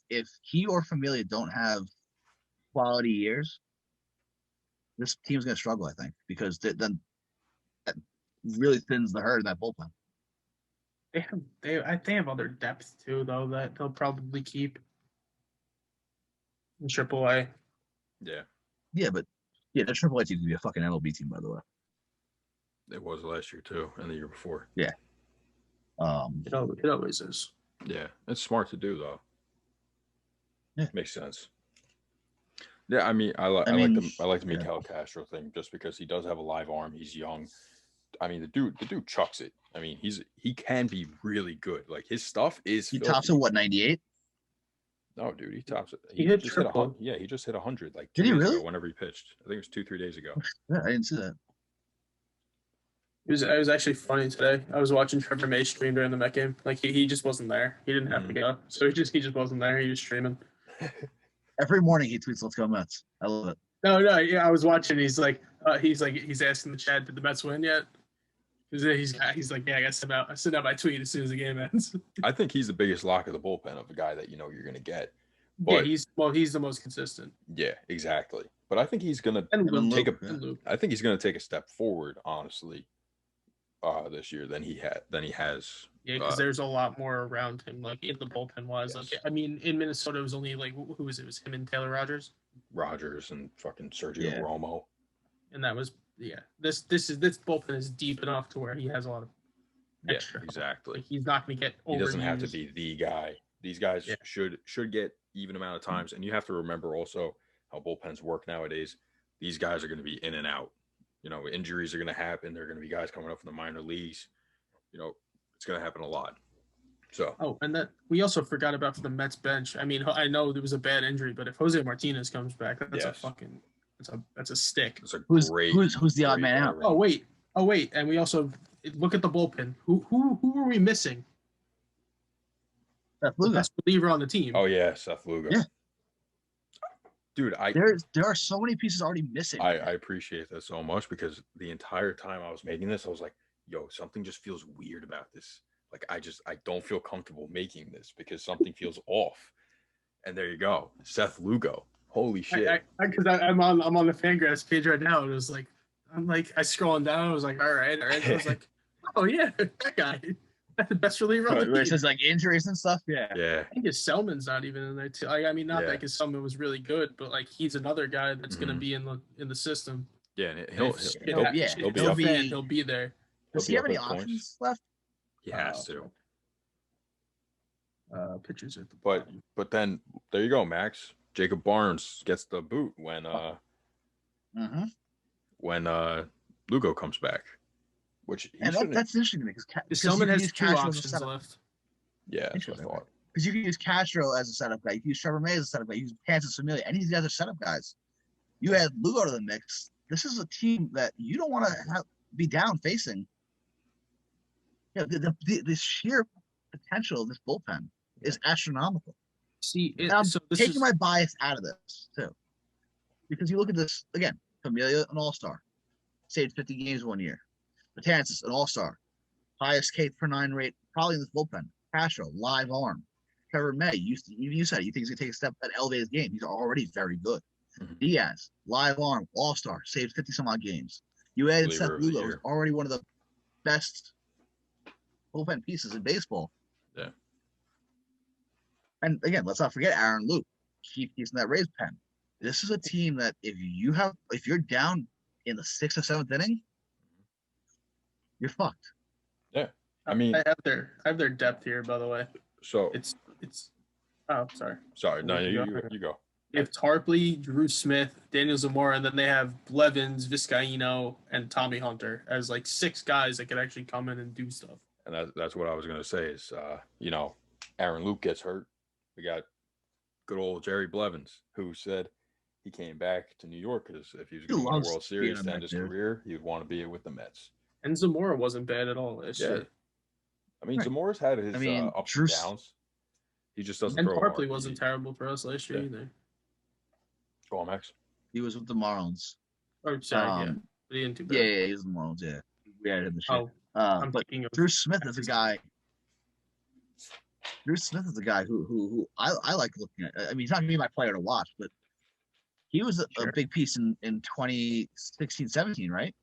he or Familia don't have quality years, this team's gonna struggle. I think because then that really thins the herd in that bullpen. They have other depth too, though, that they'll probably keep in AAA. Yeah, but the AAA team to be a fucking MLB team, by the way. It was last year too, and the year before. Yeah. It always is. Yeah, it's smart to do though. Yeah, makes sense. Yeah, I mean, I like the yeah. 𝒂𝒂𝒅 thing just because he does have a live arm. He's young. I mean, the dude chucks it. I mean, he can be really good. Like his stuff is. He tops at what, 98? No, dude, he tops it. He hit just triple. hit 100. Yeah, he just hit 100 like Did 2 he days really? ago. Whenever he pitched, I think it was 2-3 days ago. Yeah, I didn't see that. It was actually funny today. I was watching Trevor May stream during the Met game. Like he just wasn't there. He didn't have to go, so he just wasn't there. He was streaming. Every morning he tweets, "Let's go Mets." I love it. No, yeah, I was watching. He's asking the chat, "Did the Mets win yet?" He's like, "Yeah, I got to send out my tweet as soon as the game ends." I think he's the biggest lock of the bullpen of a guy that you're gonna get. But, yeah, he's the most consistent. Yeah, exactly. But I think he's gonna take a step forward, honestly, this year than he has. Yeah, because there's a lot more around him, like in the bullpen wise. Yes. Like, I mean, in Minnesota, it was only like who was it? It was him and Taylor Rogers. Rogers and fucking Sergio Romo. And that was This bullpen is deep enough to where he has a lot of extra. Yeah, exactly. Like, he's not going to get overused. He doesn't have to be the guy. These guys should get even amount of times, and you have to remember also how bullpens work nowadays. These guys are going to be in and out. Injuries are going to happen. There are going to be guys coming up from the minor leagues. It's going to happen a lot. So. And that we also forgot about the Mets bench. I mean, I know there was a bad injury, but if Jose Martinez comes back, that's a stick. That's who's the odd man out? Oh wait, and we also look at the bullpen. Who are we missing? Seth Lugo. The best reliever on the team. Oh yeah, Seth Lugo. Yeah. Dude, there are so many pieces already missing. I appreciate that so much because the entire time I was making this, I was like, yo, something just feels weird about this. Like I don't feel comfortable making this because something feels off. And there you go. Seth Lugo. Holy shit. Because I'm on the Fangraphs page right now. And it was like, I scrolling down. I was like, all right. I was like, oh yeah, that guy. That's the best reliever on the team. It says like injuries and stuff. Yeah. Yeah. I think Gesellman's not even in there too. Like, I mean, not that Gesellman was really good, but like he's another guy that's gonna be in the system. Yeah, and he'll be there. Does he have any options left? He has to. Pitchers at the bottom. But then there you go, Max. Jacob Barnes gets the boot when Lugo comes back. Which that's interesting to me because Gesellman has 2 options left. Yeah, that's what I thought. Because you can use Castro as a setup guy, you can use Trevor May as a setup guy, you use Kansas Familia, any of these other setup guys. You add Lugo to the mix. This is a team that you don't want to be down facing. The sheer potential of this bullpen is astronomical. See, I'm taking my bias out of this too, because you look at this again. Familia, an all-star, saved 50 games 1 year. Matanzas, an all-star, highest K per 9 rate probably in this bullpen. Castro, live arm. Trevor May, you said you think he's gonna take a step and elevate his game. He's already very good. Mm-hmm. Diaz, live arm, all-star, saved 50 some odd games. You added Seth Lugo, who's already one of the best bullpen pieces in baseball. Yeah. And again, let's not forget Aaron Luke, key piece in that Rays pen. This is a team that if you're down in the 6th or 7th inning, you're fucked. Yeah. I mean, I have their depth here, by the way. So it's oh, sorry. Sorry. No, you go. They have Tarpley, Drew Smith, Daniel Zamora, and then they have Blevins, Vizcaíno, and Tommy Hunter as like 6 guys that could actually come in and do stuff. And that's what I was gonna say is Aaron Luke gets hurt. We got good old Jerry Blevins, who said he came back to New York because if he was going to win a World Series to end his career, he would want to be with the Mets. And Zamora wasn't bad at all last year. I mean, Zamora's had his ups and downs. He just doesn't throw hard. And Tarpley wasn't terrible for us last year either. Go on, Max. He was with the Marlins. Oh, sorry, But he didn't do bad. Yeah, he was with the Marlins, yeah. We added the shit. But Drew Smith is a guy. Drew Smith is a guy who I like looking at. I mean, he's not going to be my player to watch, but he was a big piece in 2016-17, right?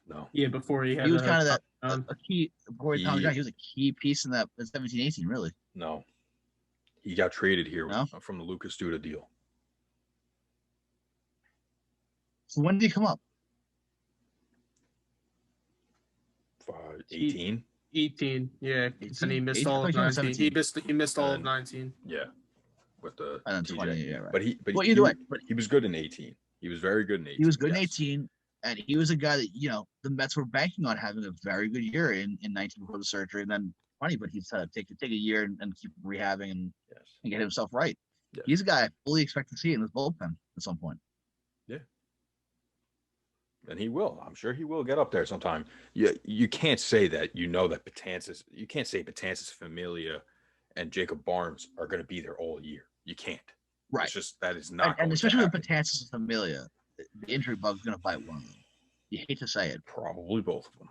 No. Yeah, before he was kind of that a key before he was a key piece in that 17-18, really. No. He got traded here from the Lucas Duda deal. So when did he come up? 18. 18, yeah. 18? And he missed all of 19. He missed all of 19. Yeah. with the and then TJ. 20. Yeah, right. But he was good in 18. He was very good in 18. He was good in 18, and he was a guy that the Mets were banking on having a very good year in 19 before the surgery, and then 20. But he's take a year and keep rehabbing and get himself right. Yes. He's a guy I fully expect to see in this bullpen at some point. Yeah. And he will. I'm sure he will get up there sometime. You can't say that that Betances. You can't say Betances, Familia, and Jacob Barnes are going to be there all year. You can't. Right. It's just that is not. And especially with Betances and Familia, the injury bug's going to bite one of them. You hate to say it. Probably both of them.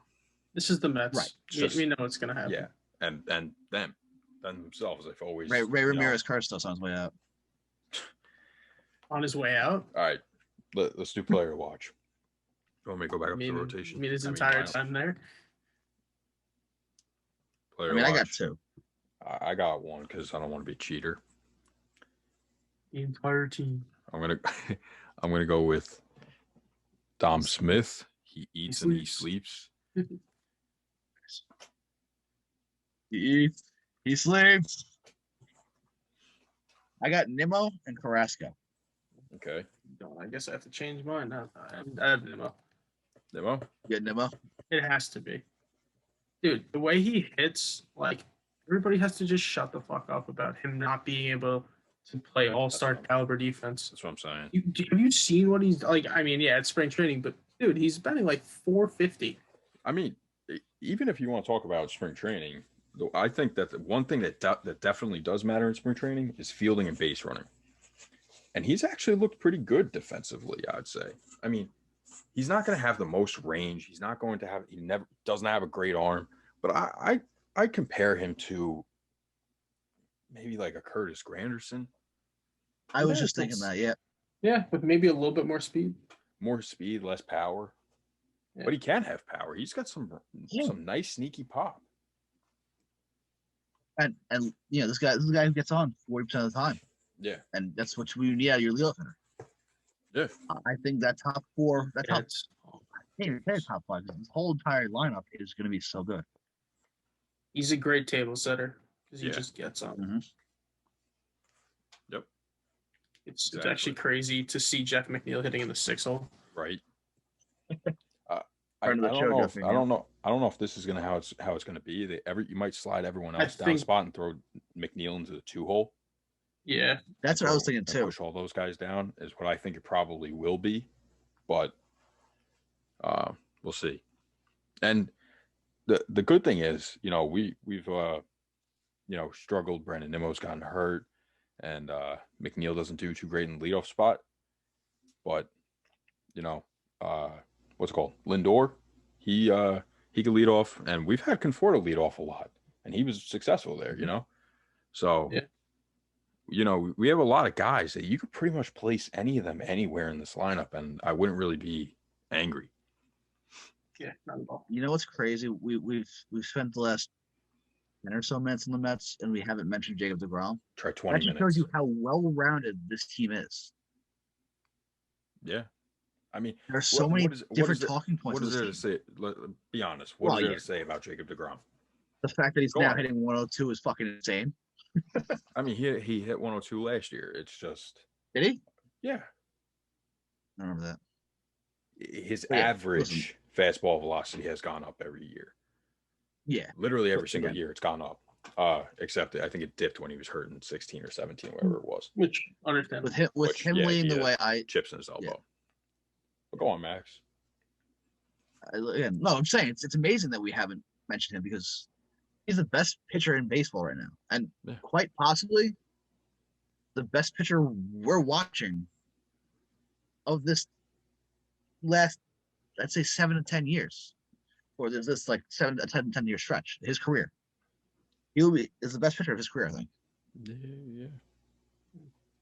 This is the Mets. Right. We know what's going to happen. Yeah. And them themselves, they've always. Ray Ramirez Carstow's on his way out. On his way out. All right. Let's do player watch. You want me to go back up to the rotation? You mean his entire time there? Player watch. I got two. I got one because I don't want to be a cheater. The entire team. I'm gonna go with Dom Smith. He eats and he sleeps. He eats. He sleeps. I got Nimmo and Carrasco. Okay. I guess I have to change mine. I have Nimmo. Nimmo? Yeah, Nimmo. It has to be. Dude, the way he hits, like, everybody has to just shut the fuck up about him not being able to play all-star caliber defense. That's what I'm saying. Have you seen what he's like? I mean, yeah, it's spring training, but dude, he's batting like 450. I mean, even if you want to talk about spring training, I think that the one thing that definitely does matter in spring training is fielding and base running. And he's actually looked pretty good defensively, I'd say. I mean, he's not going to have the most range. He's not going to have. He never doesn't have a great arm. But I compare him to maybe like a Curtis Granderson. I was just thinking that, yeah. Yeah, with maybe a little bit more speed. More speed, less power. Yeah. But he can have power. He's got some nice sneaky pop. And this guy who gets on 40% of the time. Yeah. And that's what we need out of your leadoff hitter. Yeah. I think that top four, top five, this whole entire lineup is going to be so good. He's a great table setter because he just gets on. Mm-hmm. Yep. It's actually crazy to see Jeff McNeil hitting in the 6 hole. Right. I don't know if this is gonna how it's gonna be. You might slide everyone else down a spot and throw McNeil into the 2 hole. Yeah, that's what I was thinking too. Push all those guys down is what I think it probably will be, but we'll see. And the good thing is, we've struggled. Brandon Nimmo's gotten hurt, and McNeil doesn't do too great in the leadoff spot. But what's it called? Lindor, he could lead off, and we've had Conforto lead off a lot, and he was successful there. So. Yeah. We have a lot of guys that you could pretty much place any of them anywhere in this lineup, and I wouldn't really be angry. Yeah, not at all. You know what's crazy? We've spent the last 10 or so minutes in the Mets, and we haven't mentioned Jacob Degrom. Try 20 minutes. That shows you how well-rounded this team is. Yeah, I mean, there's so many different talking points. What is there to say? Be honest. What is there to say about Jacob Degrom? The fact that he's now hitting 102 is fucking insane. I mean, he hit 102 last year. It's just. Did he? Yeah. I remember that. His average fastball velocity has gone up every year. Yeah. Literally every single year it's gone up. Except I think it dipped when he was hurt in 16 or 17, whatever it was. Which understand. With him leading the way, chips in his elbow. Yeah. But go on, Max. I'm saying it's amazing that we haven't mentioned him because he's the best pitcher in baseball right now, and quite possibly the best pitcher we're watching of this last, I'd say, 7 to 10 years, or there's this like 7 to 10 year stretch. His career, is the best pitcher of his career, I think. Yeah.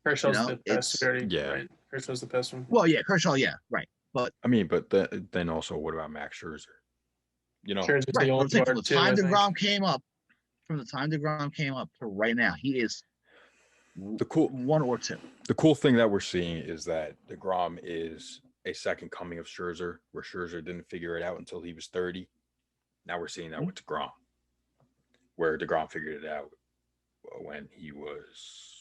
Kershaw's the best. Right? Kershaw's the best one. Well, yeah, Kershaw, yeah, right. But I mean, but then also, what about Max Scherzer? Scherzer's right, the old from the time DeGrom came up to right now, he is the cool 1 or 2. The cool thing that we're seeing is that DeGrom is a second coming of Scherzer, where Scherzer didn't figure it out until he was 30. Now we're seeing that with DeGrom, where DeGrom figured it out when he was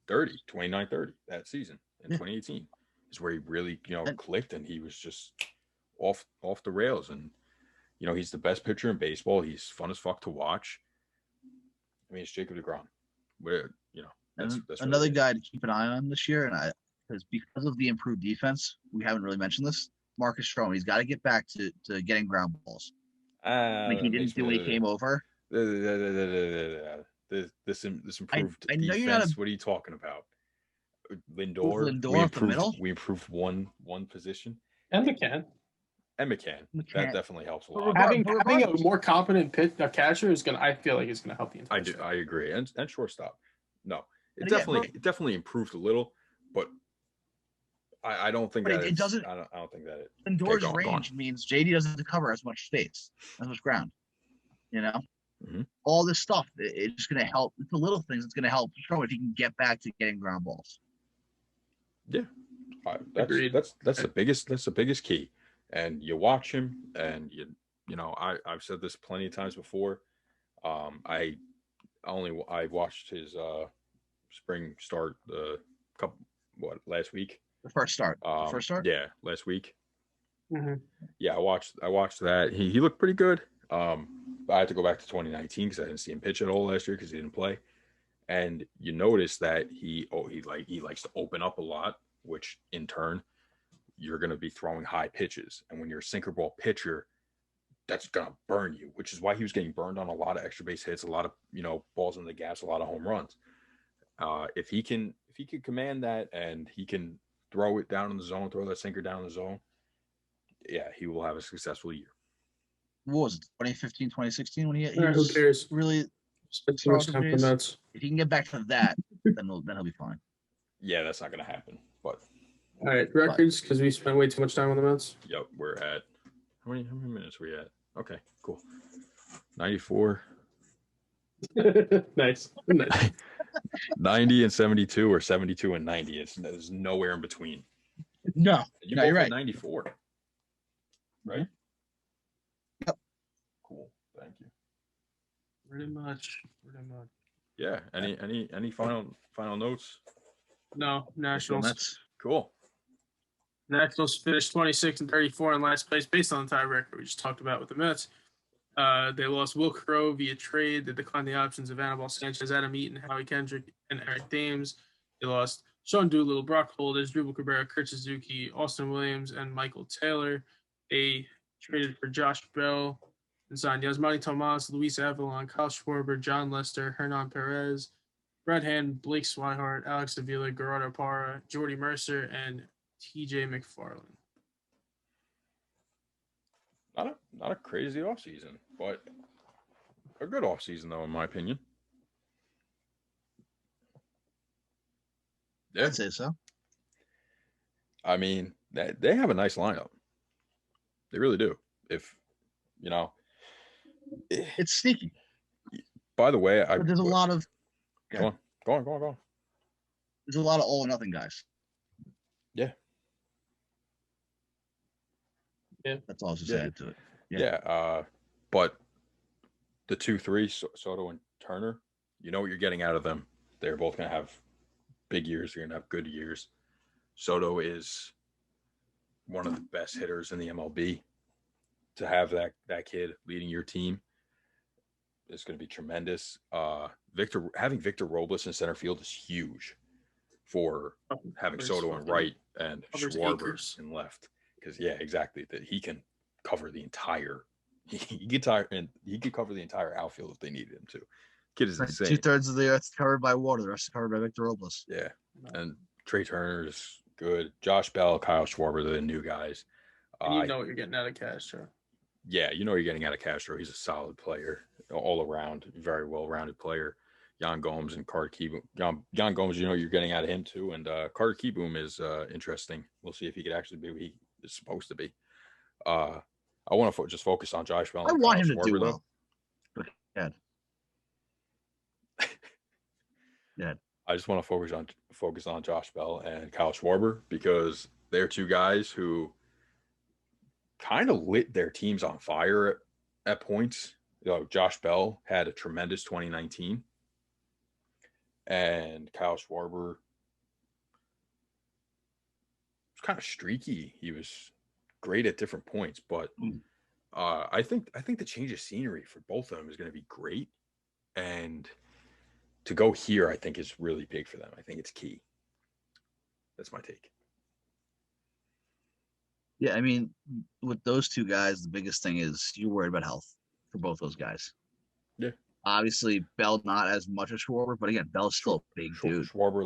29-30 that season in 2018 is where he really, clicked, and he was just off the rails. And, he's the best pitcher in baseball. He's fun as fuck to watch. I mean, it's Jacob Degrom. Where, that's another guy to keep an eye on this year. And because of the improved defense, we haven't really mentioned this. Marcus Stroman, he's got to get back to getting ground balls. Like he didn't do when he came over. This improved I know defense. What are you talking about? Lindor, we improved one position. And McCann. That definitely helps a lot. Having a more competent catcher I feel like is gonna help you. I agree. And shortstop. No, it definitely improved a little, but I don't think that it doesn't. I don't think that it. Lindor's range means JD doesn't have to cover as much space, as much ground. All this stuff, it's just gonna help. It's the little things that's gonna help show if he can get back to getting ground balls. Yeah, that's the biggest. That's the biggest key. And you watch him, and I've said this plenty of times before. I watched his spring start last week. The first start. Yeah, last week. Mm-hmm. Yeah, I watched that. He looked pretty good. I had to go back to 2019 because I didn't see him pitch at all last year because he didn't play. And you notice that he likes to open up a lot, which in turn you're going to be throwing high pitches. And when you're a sinker ball pitcher, that's going to burn you, which is why he was getting burned on a lot of extra base hits, a lot of, balls in the gaps, a lot of home runs. If he can command that and he can throw it down in the zone, throw that sinker down in the zone, yeah, he will have a successful year. What was it, 2015, 2016 when he who cares? Really If he can get back to that, then he'll be fine. Yeah, that's not going to happen. But all right, records, because we spent way too much time on the Mets. Yep, we're at how many minutes are we at? Okay, cool. 94. Nice. 90 and 72 or 72 and 90. There's nowhere in between. No, you're right. 94, right? Yep. Cool. Thank you. Pretty much. Yeah. Any final notes? No. Nationals. Cool. Nationals finished 26-34 in last place based on the tiebreaker we just talked about with the Mets. They lost Will Crowe via trade. They declined the options of Anibal Sanchez, Adam Eaton, Howie Kendrick, and Eric Dames. They lost Sean Doolittle, Brock Holders, Drupal Cabrera, Kurt Suzuki, Austin Williams, and Michael Taylor. They traded for Josh Bell and signed Yasmani Tomas, Luis Avalon, Kyle Schwarber, John Lester, Hernan Perez, Brad Hand, Blake Swihart, Alex Avila, Gerardo Parra, Jordy Mercer, and TJ McFarland. Not a crazy offseason, but a good offseason, though, in my opinion. Yeah. I'd say so. I mean, they have a nice lineup. They really do. If, it's sneaky. By the way, but there's a lot of... Go on. There's a lot of all or nothing guys. Yeah. Yeah, that's all I was saying to it. Yeah. But the 2-3, Soto and Turner, you know what you're getting out of them. They're both going to have big years. They're going to have good years. Soto is one of the best hitters in the MLB. To have that kid leading your team is going to be tremendous. Having Victor Robles in center field is huge for having Soto in right and Schwarber in left. Because exactly, that he can cover the entire. He could cover the entire outfield if they needed him to. Kid is insane. 2/3 of the earth's covered by water. The rest is covered by Victor Robles. Yeah, and Trey Turner is good. Josh Bell, Kyle Schwarber, they're the new guys. You know what you're getting out of Castro. Yeah, you know what you're getting out of Castro. He's a solid player, all around, very well-rounded player. Yan Gomes and Carter Kieboom. Yan Gomes, you know what you're getting out of him too. And Carter Kieboom is interesting. We'll see if he could actually be what he is supposed to be. I want to just focus on Josh Bell. I want him to do well. Yeah. I just want to focus on Josh Bell and Kyle Schwarber because they're two guys who kind of lit their teams on fire at points. Josh Bell had a tremendous 2019. And Kyle Schwarber was kind of streaky. He was great at different points, but I think the change of scenery for both of them is going to be great. And to go here, I think is really big for them. I think it's key. That's my take. Yeah, I mean, with those two guys, the biggest thing is you're worried about health for both those guys. Yeah. Obviously, Bell not as much as Schwarber, but again, Bell's still a big dude. Schwarber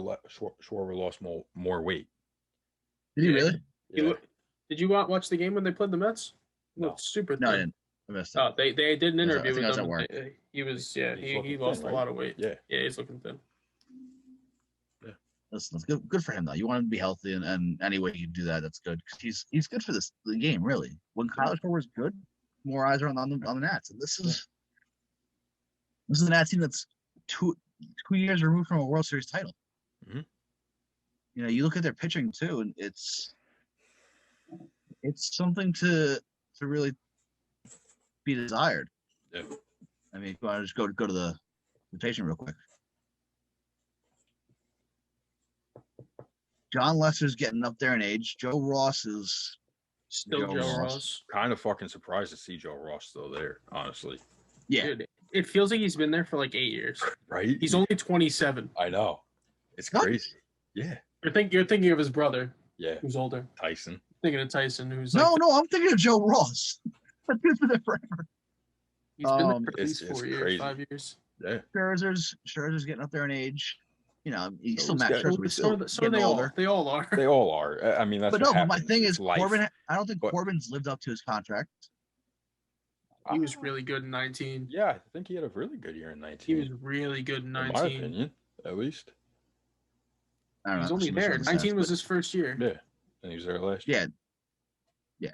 lost more weight. Did he really? Yeah. Did you watch the game when they played the Mets? No. Super thin. No, I didn't. I missed it. Oh, they did an interview with him. He lost a lot of weight. Yeah, he's looking thin. Yeah, that's good for him though. You want him to be healthy, and any way you can do that, that's good. Because he's good for the game, really. When Kyle Schwarber is good, more eyes are on the Nats, and this is a Nats team that's 2 years removed from a World Series title. Mm-hmm. You know, you look at their pitching too, and it's something to really be desired. Yeah. I mean, go on, just go to the rotation real quick. John Lester's getting up there in age. Joe Ross is still Joe Ross. Kind of fucking surprised to see Joe Ross still there, honestly. Yeah. Dude, it feels like he's been there for like 8 years. Right? He's only 27. I know. It's crazy. Yeah. You're thinking of his brother. Yeah. Who's older. Tyson. Thinking of Tyson, who's no, I'm thinking of Joe Ross. I've been there forever. He's been there for at least 4 years, crazy. 5 years. Yeah. Scherzer's getting up there in age. You know, he's still Matt Scherzer. So they all are. They all are. I mean, that's. But my thing is Corbin. I don't think Corbin's lived up to his contract. He was really good in 19. Yeah, I think he had a really good year in 19. He was really good in 19. In my opinion, at least. I don't know. He was only there. 19 was his first year. Yeah, and he was there last year. Yeah.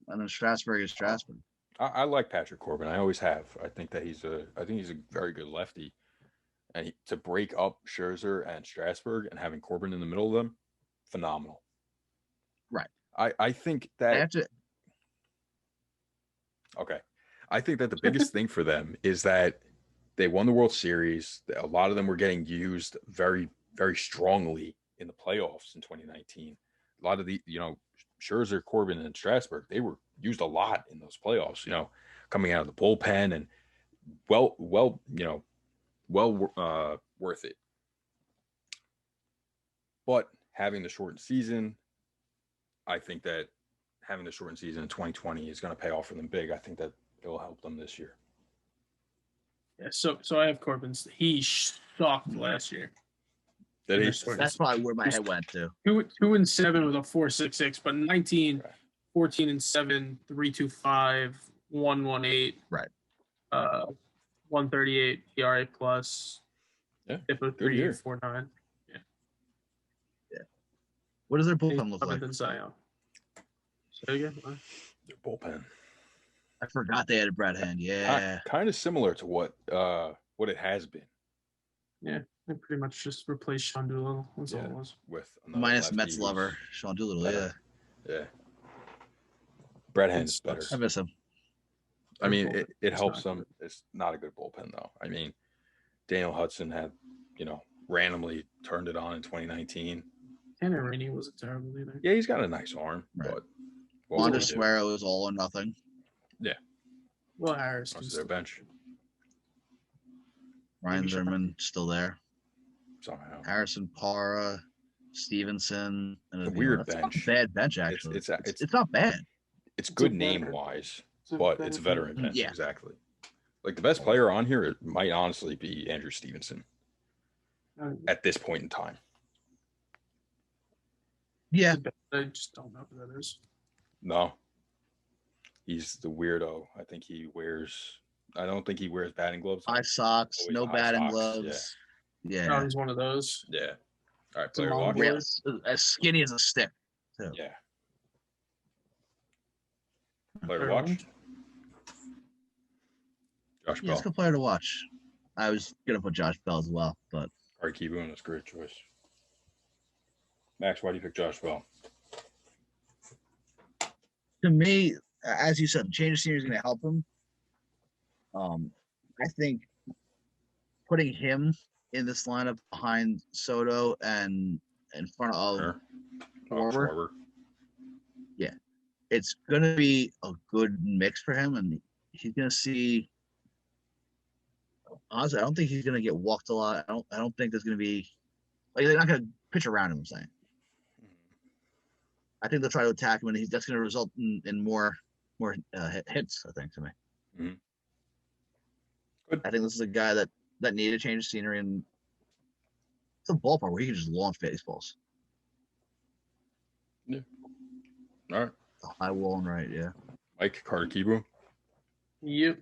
And then Strasburg is Strasburg. I like Patrick Corbin. I always have. I think he's a very good lefty. And to break up Scherzer and Strasburg and having Corbin in the middle of them, phenomenal. Right. I think that. Okay. I think that the biggest thing for them is that they won the World Series. A lot of them were getting used very, very strongly in the playoffs in 2019. A lot of the, Scherzer, Corbin, and Strasburg, they were used a lot in those playoffs, coming out of the bullpen and worth it. But having the shortened season, I think that having the shortened season in 2020 is going to pay off for them big. I think that it will help them this year. Yeah, so I have Corbin's. He sucked last year. That's probably where my head went to. 2-7 with a 4.66, but 19, 14-7, 3.25, 1.18. Right. 138 ERA plus. Yeah. Good 3.49. Yeah. What does their bullpen look like? Than Zion. Say again. Their bullpen. I forgot they had a Brad Hand. Yeah. Kind of similar to what it has been. Yeah. They pretty much just replaced Sean Doolittle. That's all it was. With minus Mets lover, Sean Doolittle. Yeah. Brad Hand's better. I miss him. I mean, it helps them. It's not a good bullpen, though. I mean, Daniel Hudson had, randomly turned it on in 2019. Tanner Rainey wasn't terrible either. Yeah, he's got a nice arm, but Wander Suero was all or nothing. Yeah. Well, Harris was their bench. Ryan Zimmerman still there. Somehow. Harrison Parra, Stevenson, and a weird bench. Bad bench, actually. It's not bad. It's good name wise, but it's veteran bench. Yeah. Exactly. Like the best player on here, it might honestly be Andrew Stevenson at this point in time. Yeah. I just don't know who that is. No. He's the weirdo. I don't think he wears batting gloves. High socks, no batting gloves. Yeah. Oh, he's one of those. Yeah. All right, player watch. As skinny as a stick. Too. Yeah. Player to watch. Josh Bell. Let's go player to watch. I was gonna put Josh Bell as well, but Archie Boone is a great choice. Max, why do you pick Josh Bell? To me, as you said, the change of scenery is going to help him. I think putting him in this lineup behind Soto and in front of Schwarber. Yeah, it's gonna be a good mix for him, and he's gonna see. Honestly, I don't think he's gonna get walked a lot. I don't think there's gonna be they're not gonna pitch around him. I'm saying. I think they'll try to attack him, and that's going to result in more hits. I think to me. Good. I think this is a guy that needed a change of scenery, and it's a ballpark where he can just launch baseballs. Yeah. All right. High wall and right. Yeah. 𝒂𝒂𝒅𝒊𝒏𝒈. Yep.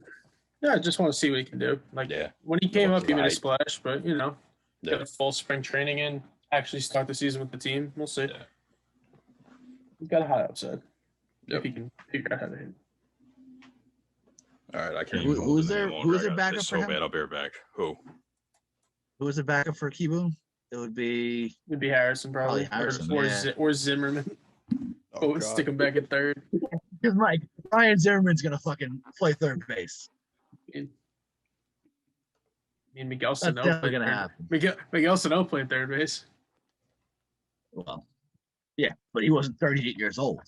Yeah, I just want to see what he can do. When he came up, he made a splash, but got a full spring training in. Actually, start the season with the team. We'll see. Yeah. He's got a high upside. If he can figure out how to hit. All right, I can't. Who's their backup for him? So bad, I'll bear back. Who is their backup for Keyboom? It'd be Harrison, probably Harrison, or Zimmerman. Stick him back at third. Because Ryan Zimmerman's gonna fucking play third base. Miguel Sano played gonna happen. Miguel Sano played third base. Well, yeah, but he wasn't 38 years old.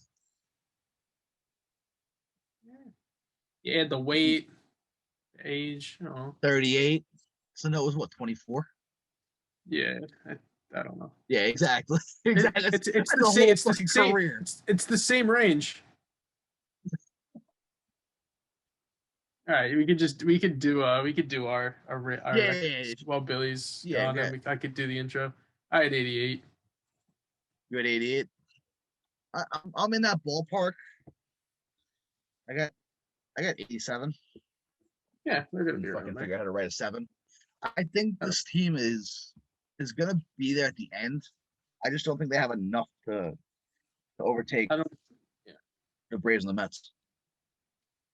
He had the weight, the age. 38. Sano was what, 24? Yeah, I don't know. Yeah, exactly. Exactly. It's the same range. All right, we could do our while Billy's gone. I could do the intro. I had 88. You had 88. I'm in that ballpark. I got 87. Yeah, they're gonna be fucking figure out how to write a 7. I think this team is gonna be there at the end. I just don't think they have enough to overtake the Braves and the Mets.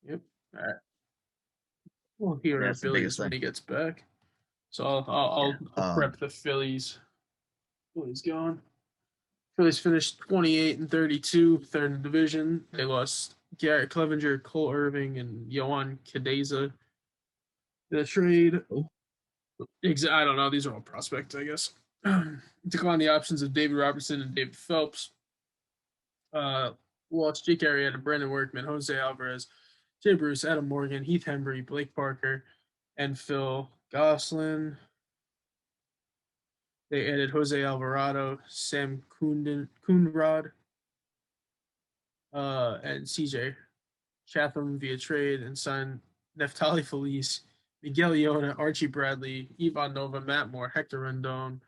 Yep. All right. We'll hear our Phillies when he gets back. So I'll prep the Phillies. Phillies gone. Phillies finished 28-32, third in the division. They lost Garrett Clevenger, Cole Irving, and Yohan Cadeza. The trade. I don't know. These are all prospects, I guess. Declined the options of David Robertson and David Phelps. Lost Jake Arrieta, Brandon Workman, Jose Alvarez, Jay Bruce, Adam Morgan, Heath Hembry, Blake Parker, and Phil Gosselin. They added Jose Alvarado, Sam Coonrod, and CJ Chatham via trade, and signed Neftali Feliz, Miguel Leona, Archie Bradley, Ivan Nova, Matt Moore, Hector Rendon,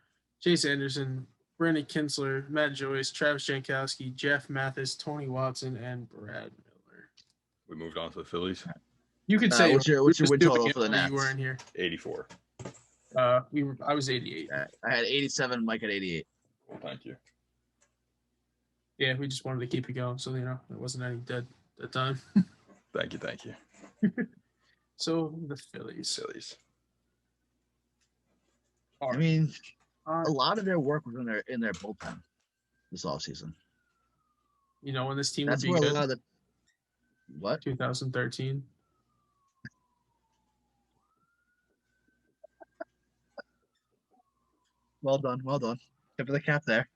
Chase Anderson, Brandon Kinsler, Matt Joyce, Travis Jankowski, Jeff Mathis, Tony Watson, and Brad Miller. We moved on to the Phillies. You could say what's your win total for the Nats? You weren't here. 84. I was 88. I had 87. Mike had 88. Well, thank you. Yeah, we just wanted to keep it going, so it wasn't any dead time. Thank you. So the Phillies. I mean, a lot of their work was in their bullpen this offseason. When this team would be good. A lot of 2013. Well done. Tip of the cap there.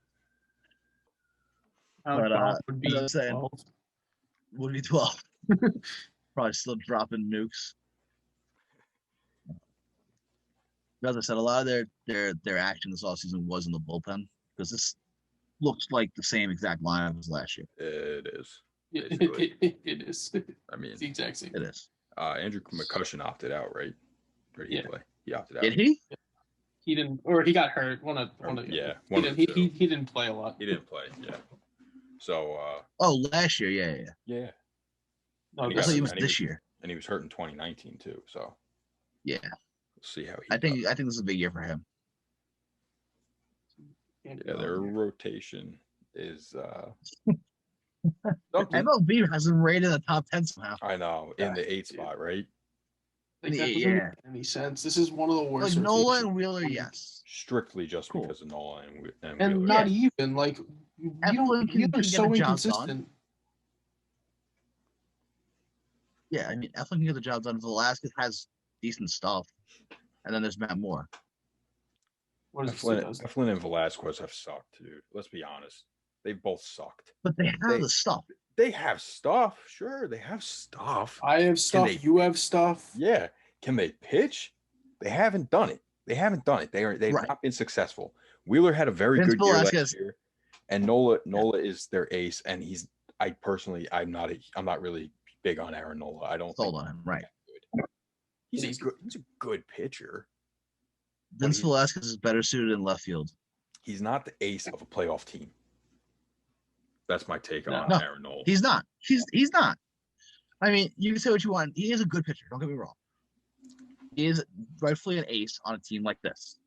Would be 12. Would be 12. Probably still dropping nukes. As I said, a lot of their action this offseason was in the bullpen because this looks like the same exact lineup as last year. It is. It is. I mean, it's the exact same. It is. Andrew McCutcheon opted out, right? Or did he play? He opted out. Did he? He didn't, or he got hurt. He didn't play a lot. He didn't play. Yeah. So. Last year, yeah. No, I thought he was this year, and he was hurt in 2019 too. So. Yeah. We'll see how he. I think this is a big year for him. Yeah, their rotation is. MLB has him rated in the top 10 somehow. I know, in the 8th spot, right? That doesn't make any sense. This is one of the worst. Like Nola and Wheeler, yes. Strictly just because of Nola and Wheeler. Not even like Wheeler's so inconsistent. Yeah, I mean, Eflin can get the job done. Velasquez has decent stuff. and then there's Matt Moore. What does Eflin and Velasquez have sucked, dude. Let's be honest. They've both sucked. But they have the stuff. They have stuff. Sure, they have stuff. I have stuff. You have stuff. Yeah. Can they pitch? They haven't done it. They've not been successful. Wheeler had a very good year last year, and Nola is their ace. And I'm not really big on Aaron Nola. I don't sold on him. Right. He's a good pitcher. Vince Velasquez is better suited in left field. He's not the ace of a playoff team. That's my take on Aaron Nola. He's not. He's not. I mean, you can say what you want. He is a good pitcher. Don't get me wrong. He is rightfully an ace on a team like this.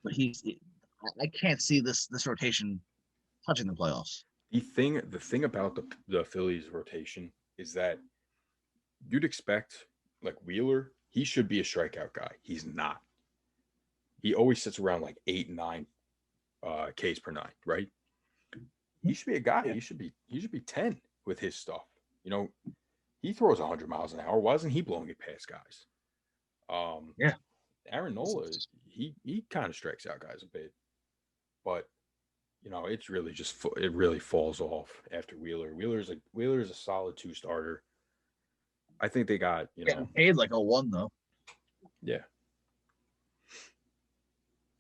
But I can't see this rotation touching the playoffs. The thing about the Phillies rotation is that you'd expect, like, Wheeler, he should be a strikeout guy. He's not. He always sits around like 8, 9 Ks per nine, right? He should be a guy. Yeah. He should be 10 with his stuff. You know, he throws 100 miles an hour. Why isn't he blowing it past guys? Yeah. Aaron Nola, he kind of strikes out guys a bit, but you know, it's really it really falls off after Wheeler. Wheeler's a solid 2-starter. I think they got, paid like a 1 though. Yeah.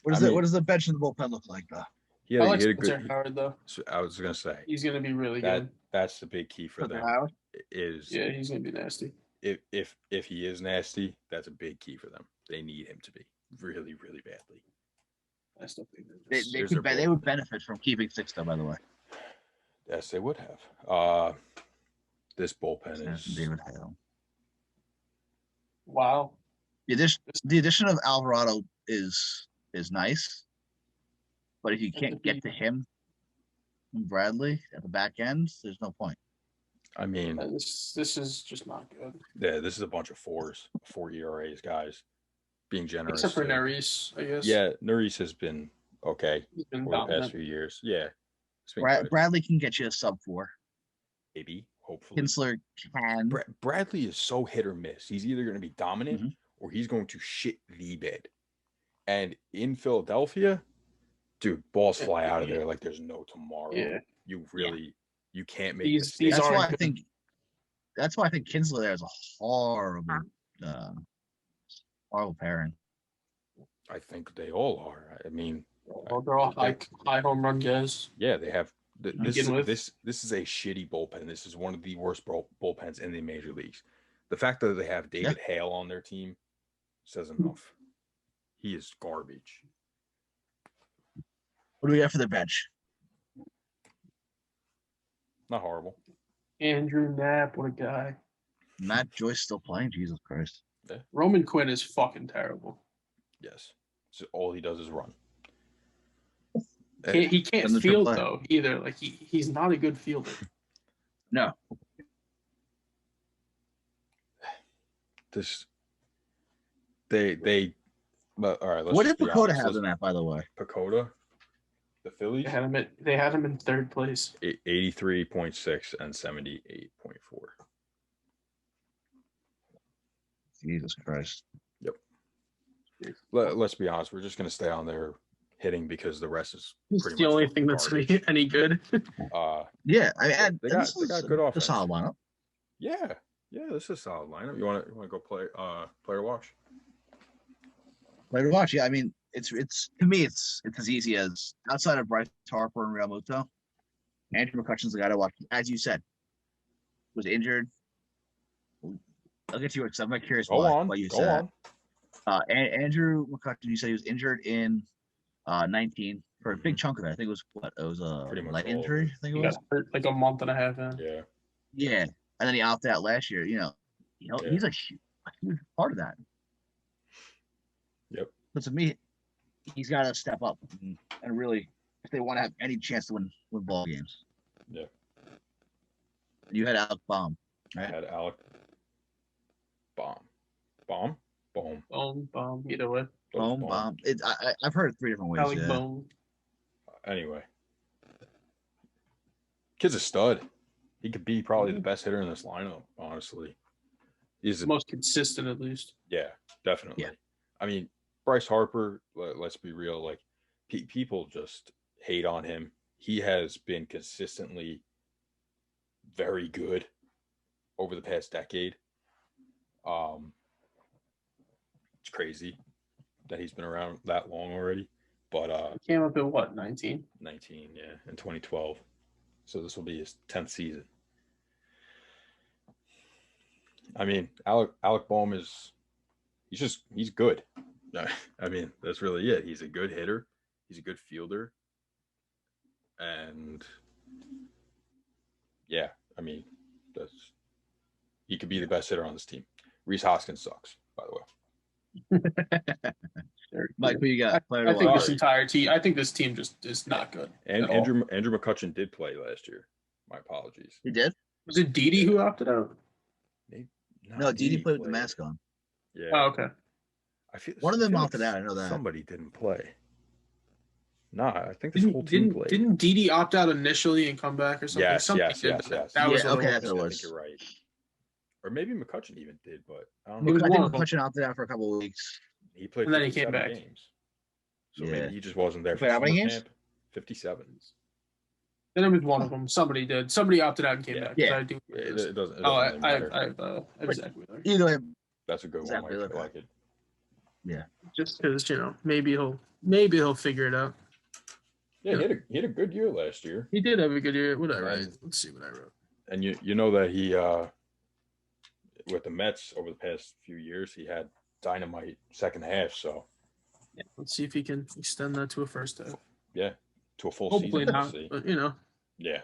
What does the bench in the bullpen look like though? I like Spencer Howard though. I was gonna say he's gonna be really good. That's the big key for them. Howard? He's gonna be nasty. If he is nasty, that's a big key for them. They need him to be really, really badly. I still think they would benefit from keeping Sixto, by the way. Yes, they would have. This bullpen is David Hale. Wow. The addition of Alvarado is nice, but if you can't get to him and Bradley at the back end, there's no point. I mean, this is just not good. Yeah, this is a bunch of 4 ERAs, guys. Being generous. Except for Neris, I guess. Yeah, Neris has been okay over the past few years. Yeah. Bradley can get you a sub-4. Maybe, hopefully. Kinsler can. Bradley is so hit or miss. He's either going to be dominant or he's going to shit the bed. And in Philadelphia, dude, balls fly out of there like there's no tomorrow. Yeah. You can't make these. That's why I think Kinsler there is a horrible pairing. I think they all are. I mean, they're all high home run guys. Yeah, they have. This is a shitty bullpen. This is one of the worst bullpens in the major leagues. The fact that they have David Hale on their team says enough. He is garbage. What do we got for the bench? Not horrible. Andrew Knapp, what a guy. Matt Joyce still playing? Jesus Christ. Yeah. Roman Quinn is fucking terrible. Yes. So all he does is run. He can't field though either. Like he's not a good fielder. No. But all right. What did PECOTA have in that, by the way? PECOTA, the Phillies. They had him in 3rd place. 83.6 and 78.4. Jesus Christ. Yep. Let's be honest. We're just gonna stay on there hitting because the rest is pretty the much only thing that's any good. Yeah, I mean, they got good offense. A solid lineup. Yeah, this is a solid lineup. You want to go play player watch? Player watch. Yeah, I mean, it's to me, it's as easy as outside of Bryce Harper and Real Muto, Andrew McCutcheon's the guy to watch. As you said, was injured. I'll get to it because I'm curious why you said that. Andrew McCutcheon, you said he was injured in 19 for a big chunk of it. I think it was a leg injury. I think it was got hurt like a month and a half in. Yeah, and then he opted out last year. He's a huge part of that. Yep. But to me, he's got to step up and really, if they want to have any chance to win ball games. Yeah. You had Alec Baum, right? I had Alec Baum. Either way. Baum. I've heard it 3 different ways. Alec Baum. Anyway, kid's a stud. He could be probably the best hitter in this lineup, honestly. He's the most consistent, at least. Yeah, definitely. Yeah. I mean, Bryce Harper, let's be real, like people just hate on him. He has been consistently very good over the past decade. It's crazy that he's been around that long already. But he came up at what, 19? 19, yeah, in 2012. So this will be his 10th season. I mean, Alec Bohm he's good. I mean, that's really it. He's a good hitter. He's a good fielder. And yeah, I mean, he could be the best hitter on this team. Rhys Hoskins sucks, by the way. Mike, who you got? I think this entire team. I think this team just is not good. And Andrew McCutchen did play last year. My apologies. He did? Was it Didi who opted out? No, Didi played with the mask on. Yeah. Oh, okay. I feel one of them opted out. I know that somebody didn't play. Nah, I think this whole team played. Didn't Didi opt out initially and come back or something? Yes. That was okay. That's I what it was. think you're right. Or maybe McCutchen even did, but I don't know. know. I think McCutchen opted out for a couple of weeks. He played, and then he came back. Games. So maybe he just wasn't there for how many games? 57. Then it was one of them. Somebody did. Somebody opted out and came back. Yeah. It doesn't. I really matter. have Zzach Wheeler. Either way, that's a good one. I like it. Yeah. Just because maybe he'll figure it out. Yeah, he had a good year last year. He did have a good year. What did I write? Let's see what I wrote. And you know that he with the Mets over the past few years, he had dynamite second half. So yeah, let's see if he can extend that to a first half. Yeah, to a full Hopefully season. not, but Yeah.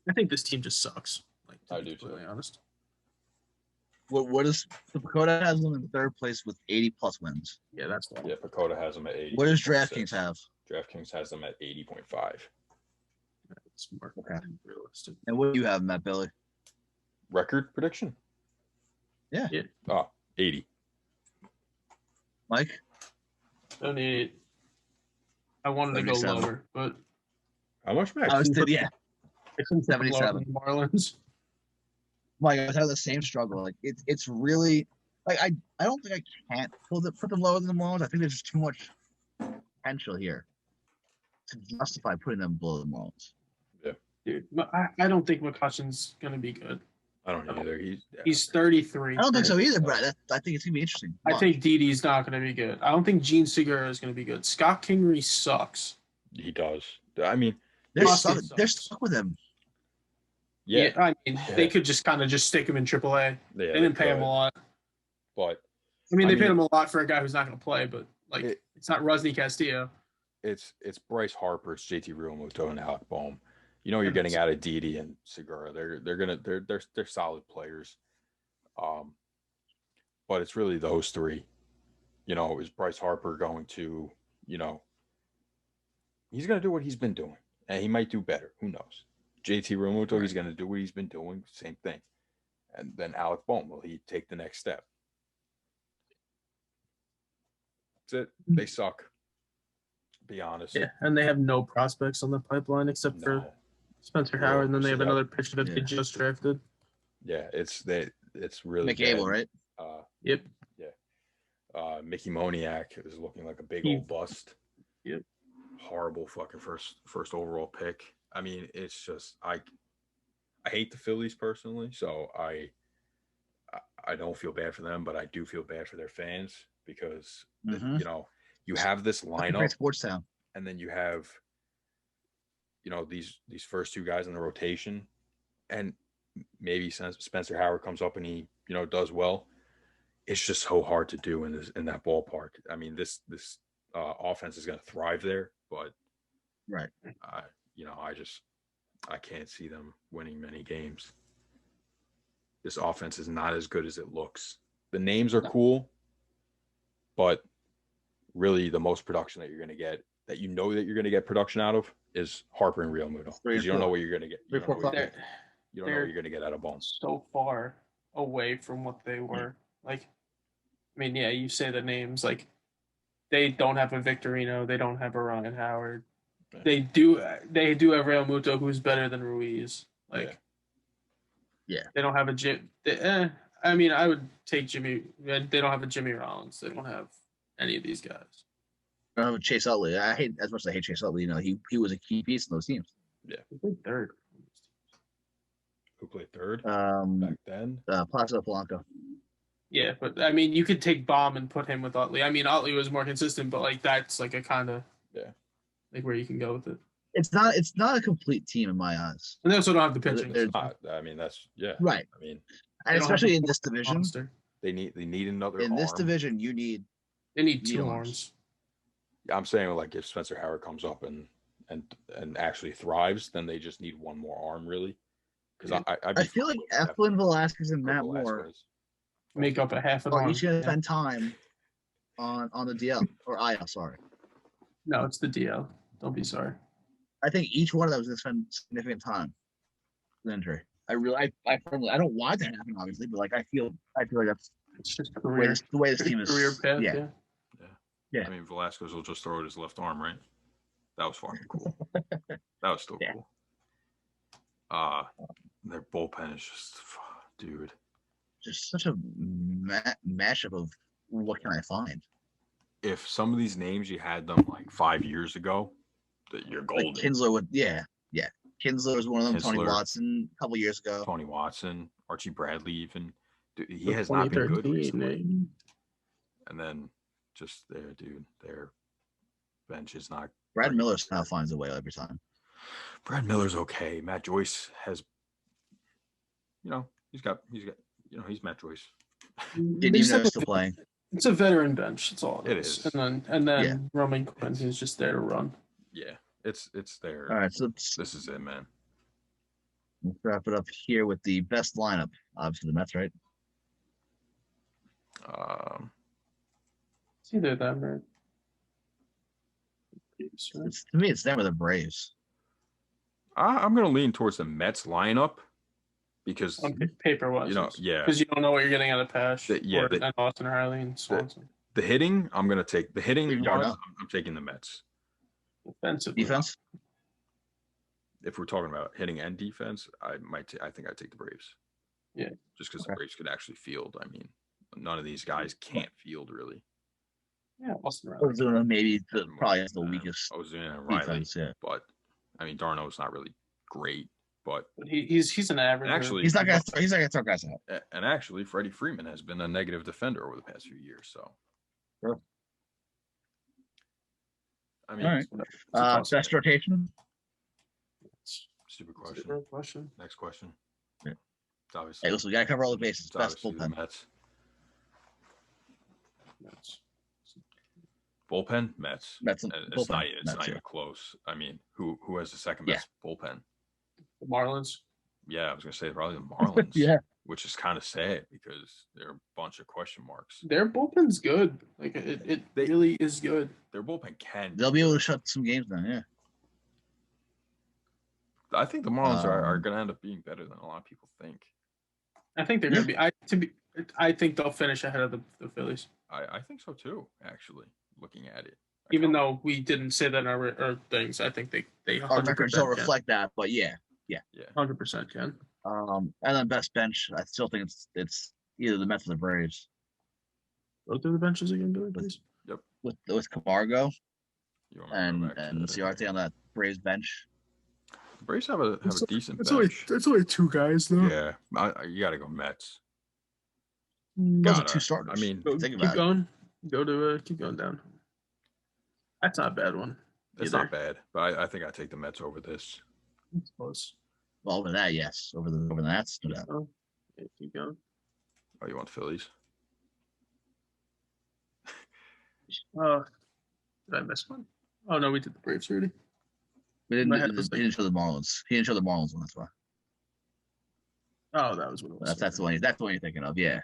I think this team just sucks. Like, I do too. Really honest. What is the PECOTA has them in third place with 80+ wins? Yeah, that's one. Yeah, PECOTA has them at 80. What does DraftKings have? DraftKings has them at 80.5. That's more realistic. And what do you have, Matt Billy? Record prediction? Yeah. 80. Mike? I wanted to go lower, but how much, Max? I was 77. Marlins. Mike, I was having the same struggle. Like it's really like I don't think I can't put them lower than the Marlins. I think there's just too much potential here to justify putting them below the Marlins. Yeah, dude, I don't think McCutchen's gonna be good. I don't either. He's 33. I don't think so either, Brad. I think it's gonna be interesting. I think Didi's not gonna be good. I don't think Gene Segura is gonna be good. Scott Kingery sucks. He does. I mean, they're stuck with him. Yeah, I mean, they could just stick him in AAA. They didn't pay him a lot. But I mean, they paid him a lot for a guy who's not going to play. But it's not 𝑺𝒐𝒖𝒕𝒉 Castillo. It's Bryce Harper, it's JT Realmuto, and Alec Bohm. You're getting out of Didi and Segura. They're solid players. But it's really those three. Is Bryce Harper going to? He's going to do what he's been doing, and he might do better. Who knows? JT Realmuto, he's going to do what he's been doing, same thing. And then Alec Bohm, will he take the next step? That's it. They suck. Be honest. Yeah, and they have no prospects on the pipeline except for Spencer Howard, and then they have another pitcher that they just drafted. Yeah, it's really Mcneil, right? Yep. Yeah. Mickey Moniak is looking like a big old bust. Yep. Horrible fucking first overall pick. I mean, it's just I hate the Phillies personally, so I don't feel bad for them, but I do feel bad for their fans because you have this lineup, sports town, and then you have these first two guys in the rotation, and maybe Spencer Howard comes up and he does well. It's just so hard to do in that ballpark. I mean, this offense is going to thrive there, but right. I can't see them winning many games. This offense is not as good as it looks. The names are cool, but really the most production that you're going to get, that you're going to get production out of, is Harper and Realmuto. Because you don't know what you're going to get. You don't know what you're going to get out of Bohm. So far away from what they were. You say the names. They don't have a Victorino. They don't have a Ryan Howard. They do have Realmuto, who's better than Ruiz. They don't have a Jim. I mean, I would take Jimmy. They don't have a Jimmy Rollins. They don't have any of these guys. I don't have Chase Utley. I hate as much as I hate Chase Utley. You know, he was a key piece in those teams. Yeah. Who played third? Who played third Back then? Placido Polanco. Yeah, but I mean, you could take Baum and put him with Utley. I mean, Utley was more consistent, but like that's like a kind of like where you can go with it. It's not a complete team in my eyes. And they also don't have the pitching. I mean, that's right. I mean, and especially in this division, monster. they need another. In this arm. division, they need two arms. I'm saying like if Spencer Howard comes up and actually thrives, then they just need one more arm really. Because I feel like Eflin, Velasquez, and Matt Moore make up a half an arm. Each gonna spend time on the DL or IL. Sorry. No, it's the DL. Don't be sorry. I think each one of them is gonna spend significant time with injury. I firmly, I don't want it to happen, obviously, but like I feel like that's it's just the way this team is. Career path, yeah. I mean, Velasquez will just throw it his left arm, right? That was fucking cool. That was still cool. Their bullpen is just, dude. Just such a mashup of what can I find. If some of these names you had them like 5 years ago, that you're golden. Like Kinsler would, yeah. Kinsler was one of them. Tony Watson a couple years ago. Tony Watson, Archie Bradley, even. Dude, he has not been good recently. And then just there, dude, their bench is not. Brad Miller now finds a way every time. Brad Miller's okay. Matt Joyce has, he's Matt Joyce. Didn't even know he's still playing. It's a veteran bench. That's all it is. And then Roman Quinn is just there to run. Yeah, it's there. All right, so this is it, man. Let's wrap it up here with the best lineup. Obviously, the Mets, right? It's either them or. To me, it's them or the Braves. I'm going to lean towards the Mets lineup because on paper was because you don't know what you're getting out of Pash and Austin Riley and Swanson. The hitting, I'm going to take the hitting. I'm taking the Mets. Defense. If we're talking about hitting and defense, I think I'd take the Braves. Yeah, just because the Braves could actually field. I mean, none of these guys can't field really. Yeah, Austin Riley. Ozuna maybe probably has the weakest. Ozuna and Riley, defense, but I mean Darno's not really great, but he's an average. Actually, he's not gonna throw guys out. And actually, Freddie Freeman has been a negative defender over the past few years. So, sure. I mean, all right. Best rotation. Stupid question. Next question. Yeah. It's obviously. Hey, listen, we gotta cover all the bases. Best bullpen. Mets. Bullpen, Mets. It's not even close. I mean, who has the second best bullpen? The Marlins. Yeah, I was gonna say probably the Marlins. Yeah. Which is kind of sad because they're a bunch of question marks. Their bullpen's good. Like it really is good. Their bullpen can. They'll be able to shut some games down. Yeah. I think the Marlins are going to end up being better than a lot of people think. I think they're going to be. I think they'll finish ahead of the Phillies. I think so too. Actually, looking at it, even though we didn't say that in our things, I think they our records don't reflect that. But yeah, 100% can. And then best bench, I still think it's either the Mets or the Braves. Go through the benches again, Billy, please. Yep. With Camargo and Ciarte on that Braves bench. The Braves have a decent bench. That's only two guys though. Yeah, you got to go Mets. Those are two starters. I mean, keep going. Keep going down. That's not a bad one. It's not bad, but I think I take the Mets over this. It's close. Well, over that, yes. Over the Nats, no doubt. Oh, yeah, keep going. Oh, you want Phillies? Did I miss one? Oh no, we did the Braves already. We didn't show the Marlins. He didn't show the Marlins one. That's why. Oh, that was what it was. That's the one. That's the one you're thinking of. Yeah.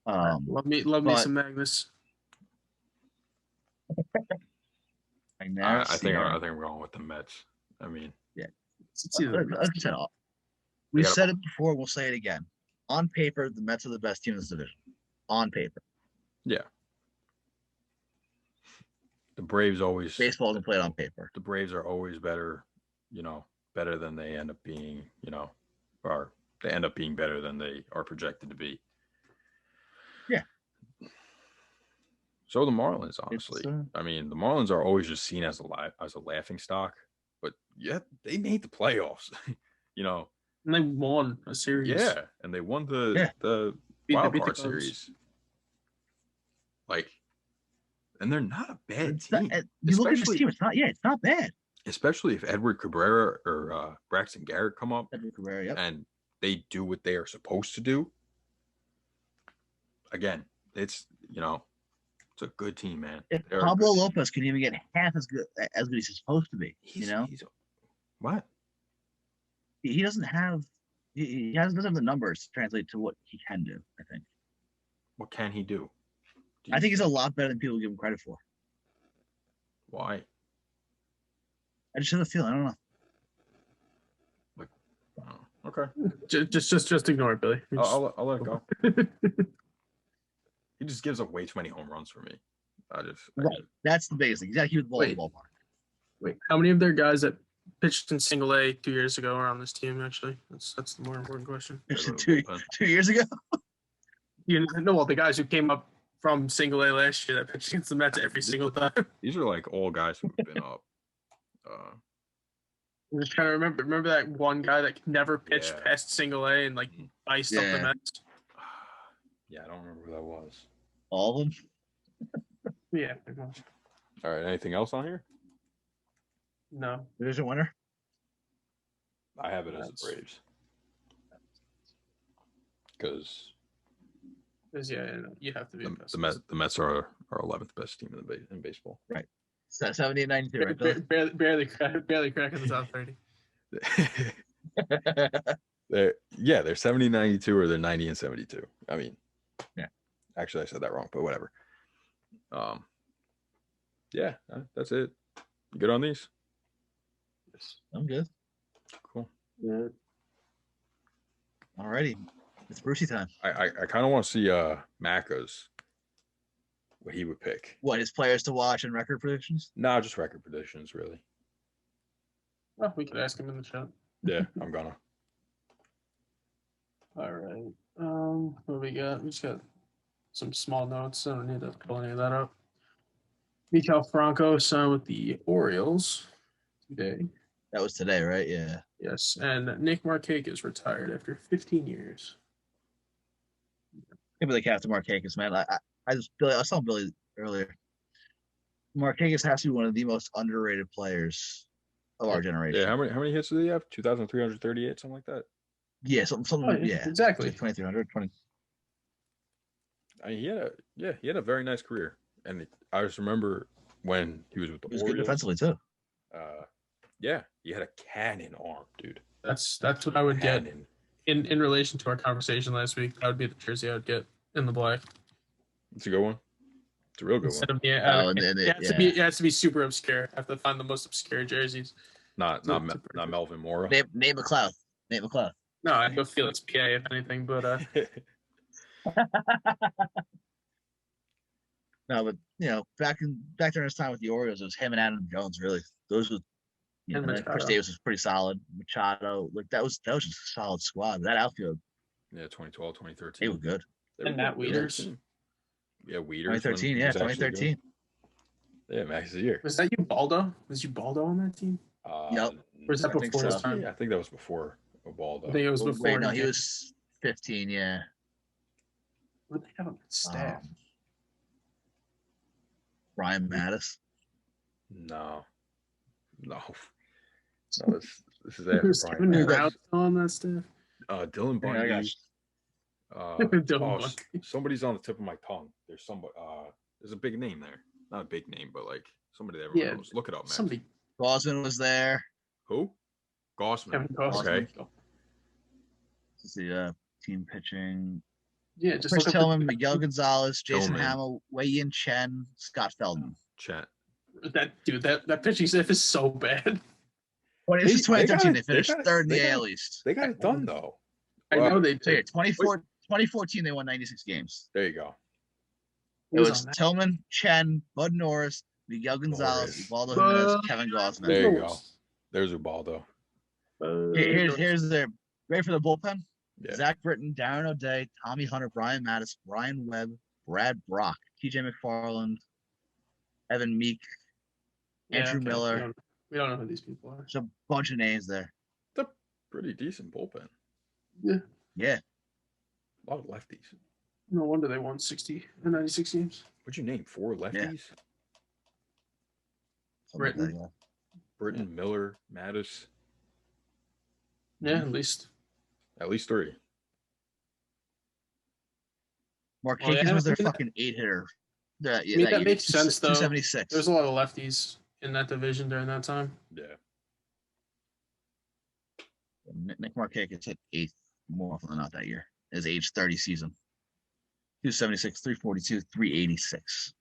Love me some Magnus. I think we're going with the Mets. I mean, yeah. We've said it before. We'll say it again. On paper, the Mets are the best team in this division. On paper. Yeah. The Braves always. Baseball isn't played on paper. The Braves are always better, better than they end up being, or they end up being better than they are projected to be. Yeah. So the Marlins, honestly. I mean, the Marlins are always just seen as a laughing stock, but yeah, they made the playoffs. And they won a series. Yeah, and they won the wild card series. Like, and they're not a bad team. You look at this team; it's not bad. Especially if 𝑬dward or Braxton Garrett come up, yep. and they do what they are supposed to do. Again, it's it's a good team, man. If Pablo Lopez can even get half as good as he's supposed to be, what? He doesn't have. He doesn't have the numbers to translate to what he can do. I think. What can he do? I think he's a lot better than people give him credit for. Why? I just have a feeling. I don't know. Okay. Just ignore it, Billy. I'll let it go. He just gives up way too many home runs for me. That's the biggest thing. He's got to keep the ball in the ballpark. Wait, how many of their guys that pitched in Single A 2 years ago are on this team? Actually, that's the more important question. Two years ago. Well, the guys who came up from Single A last year that pitched against the Mets every single time. These are like all guys who've been up. I'm just trying to remember that one guy that never pitched past Single A and iced up the Mets. Yeah, I don't remember who that was. All of them? Yeah, pretty much. All right, anything else on here? No. Division winner? I have it as the Braves. Because you have to be the Mets are our 11th best team in baseball. Right. 70-92, right? Barely cracking the top 30. They're 70-92 or they're 90-72. I mean, yeah. Actually, I said that wrong, but whatever. Yeah, that's it. You good on these? Yes, I'm good. Cool. Yeah. Alrighty, it's Brucey time. I kind of want to see Macca's. What he would pick. What, his players to watch and record predictions? No, just record predictions, really. Oh, we could ask him in the chat. Yeah, I'm gonna. All right. What we got? We just got some small notes. I don't need to pull any of that up. Maikel Franco signed with the Orioles today. That was today, right? Yeah. Yes, and 𝒑𝒂𝒅𝒂𝒃 is retired after 15 years. Maybe they have to 𝒂𝒂𝒃, man. I saw Billy earlier. 𝒂𝒂𝒃 has to be one of the most underrated players of our generation. Yeah, how many hits did he have? 2,338, something like that. Yeah, something. Yeah, exactly. 2,300, 20. I mean, he had a very nice career, and I just remember when he was with the Orioles. He was good defensively too. Yeah, he had a cannon arm, dude. That's what I would get in relation to our conversation last week. That would be the jersey I would get in the black. It's a good one. It's a real good one. It has to be super obscure. I have to find the most obscure jerseys. Not Melvin Mora. Nate McLeod. No, I go Felix PA if anything, but no, but back during his time with the Orioles, it was him and Adam Jones. Really, those were. Chris Davis was pretty solid. Machado, that was just a solid squad. That outfield. Yeah, 2012, 2013. They were good. And Matt Wieters. Yeah, Wieters. 2013. Yeah, 2013. Yeah, Max the year. Was that Ubaldo? Was Ubaldo on that team? Yep. Or was that before his time? Yeah, I think that was before Ubaldo. I think it was before. Wait, no, he was 15. Yeah. What did they have on that staff? Ryan Mattis. No. This is after Brian Mattis on that staff. Dylan Bundy. Bundy. Somebody's on the tip of my tongue. There's somebody. There's a big name there. Not a big name, but like somebody that everyone knows. Look it up, man. Somebody. Gosman was there. Who? Gosman. Okay. Let's see. Team pitching. Yeah, just Chris Tillman, Miguel Gonzalez, Jason Hamill, Wei-Yin Chen, Scott Feldman. That pitching staff is so bad. This is 2013. They finished third in the AL East. They got it done though. I know they did. 2014, they won 96 games. There you go. It was Tillman, Chen, Bud Norris, Miguel Gonzalez, Ubaldo Jimenez, Kevin Gosman. There you go. There's Ubaldo. Here's their ready for the bullpen. Yeah. Zach Britton, Darren O'Day, Tommy Hunter, Brian Mattis, Brian Webb, Brad Brock, TJ McFarland, Evan Meek, Andrew Miller. We don't know who these people are. There's a bunch of names there. It's a pretty decent bullpen. Yeah. Yeah. A lot of lefties. No wonder they won 60 or 96 games. What'd you name? 4 lefties? Yeah. Britton. Like Britton, Miller, Mattis. Yeah, at least 3. Marquez was their fucking 8-hitter. That makes sense, though. 276. There's a lot of lefties in that division during that time. Yeah. Nick Marquez hit 8th more often than not that year. His age 30 season. 276, 342, 386.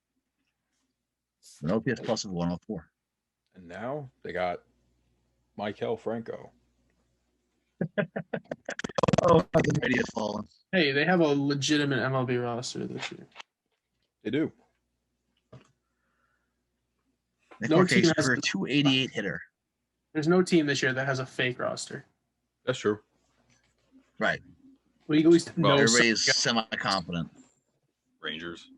An OPS plus of 104. And now they got Maikel Franco. Oh, the media's fallen. Hey, they have a legitimate MLB roster this year. They do. Nick Marquez for a 288 hitter. There's no team this year that has a fake roster. That's true. Right. Well, you at least know everybody's semi-competent. Rangers.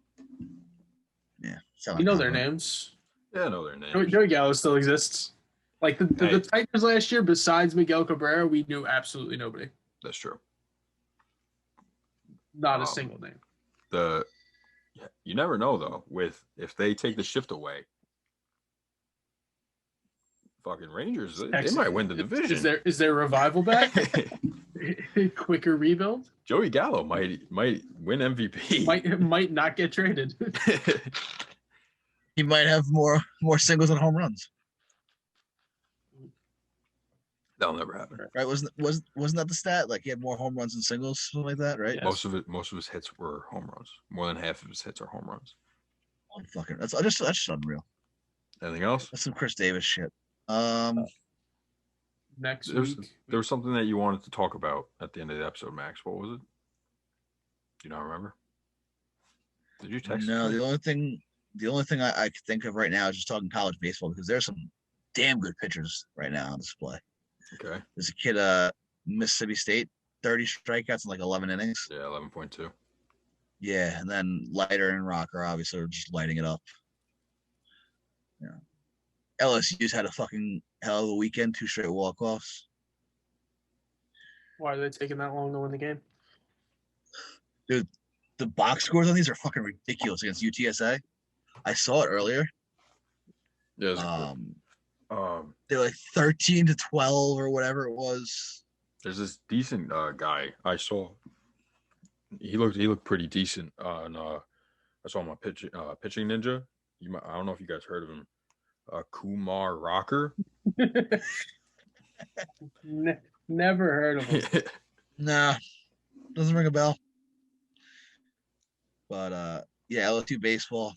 Yeah. You know their names. Yeah, I know their names. Joey Gallo still exists. Like the Titans last year, besides Miguel Cabrera, we knew absolutely nobody. That's true. Not a single name. You never know though. If they take the shift away, fucking Rangers, they might win the division. Is there revival back? Quicker rebuild. Joey Gallo might win MVP. Might not get traded. He might have more singles and home runs. That'll never happen. Right? Wasn't that the stat? Like he had more home runs than singles, something like that, right? Yes. Most of his hits were home runs. More than half of his hits are home runs. That's just unreal. Anything else? That's some Chris Davis shit. Next week. There was something that you wanted to talk about at the end of the episode, Max. What was it? Do you not remember? Did you text? No, the only thing I could think of right now is just talking college baseball because there's some damn good pitchers right now on display. Okay. There's a kid, Mississippi State, 30 strikeouts in like 11 innings. Yeah, 11.2. Yeah, and then Leiter and Rocker obviously are just lighting it up. Yeah. LSU's had a fucking hell of a weekend, 2 straight walk-offs. Why are they taking that long to win the game? Dude, the box scores on these are fucking ridiculous against UTSA. I saw it earlier. Yeah. They're like 13-12 or whatever it was. There's this decent guy I saw. He looked pretty decent on I saw him on pitching ninja. I don't know if you guys heard of him. Kumar Rocker. Never heard of him. Nah, doesn't ring a bell. But yeah, LSU baseball,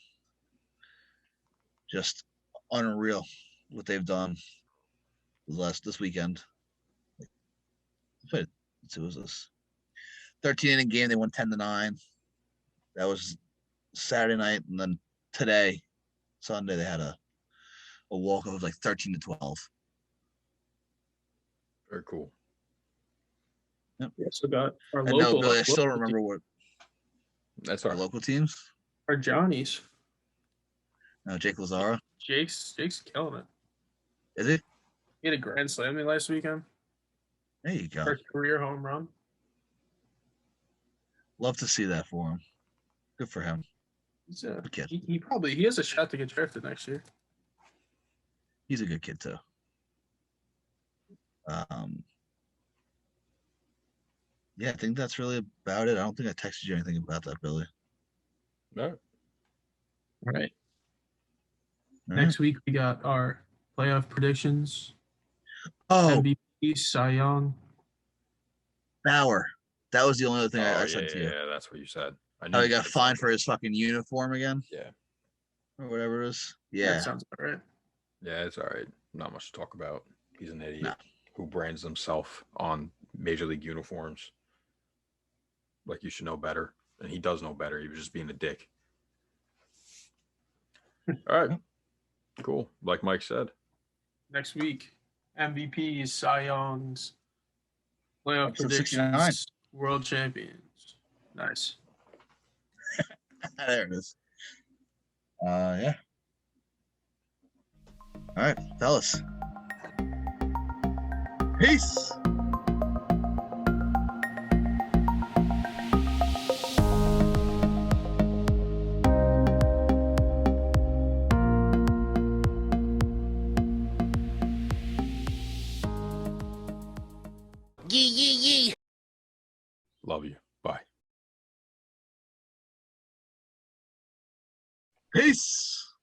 just unreal what they've done this weekend. It was this 13-inning game. They won 10-9. That was Saturday night, and then today, Sunday, they had a walk-off of like 13-12. Very cool. Yep. Yeah, so got our local. No, Billy, I still don't remember what. That's our local teams. Our Johnnies. No, Jake Lazara. Jake's killing it. Is he? He had a grand slam last weekend. There you go. First career home run. Love to see that for him. Good for him. He's good kid. He has a shot to get drafted next year. He's a good kid too. Yeah, I think that's really about it. I don't think I texted you anything about that, Billy. No. All right. Next week we got our playoff predictions. Oh, MVP, Cy Young. Bauer. That was the only other thing I said to you. Yeah, that's what you said. Oh, he got fined for his fucking uniform again? Yeah. Or whatever it is. Yeah. That sounds about right. Yeah, it's all right. Not much to talk about. He's an idiot who brands himself on Major League uniforms. Like, you should know better. And he does know better. He was just being a dick. All right. Cool. Like Mike said. Next week, MVPs, Cy Youngs, playoff predictions. 69. World champions. Nice. There it is. Yeah. All right, fellas. Peace. Yee. Love you. Bye. Peace.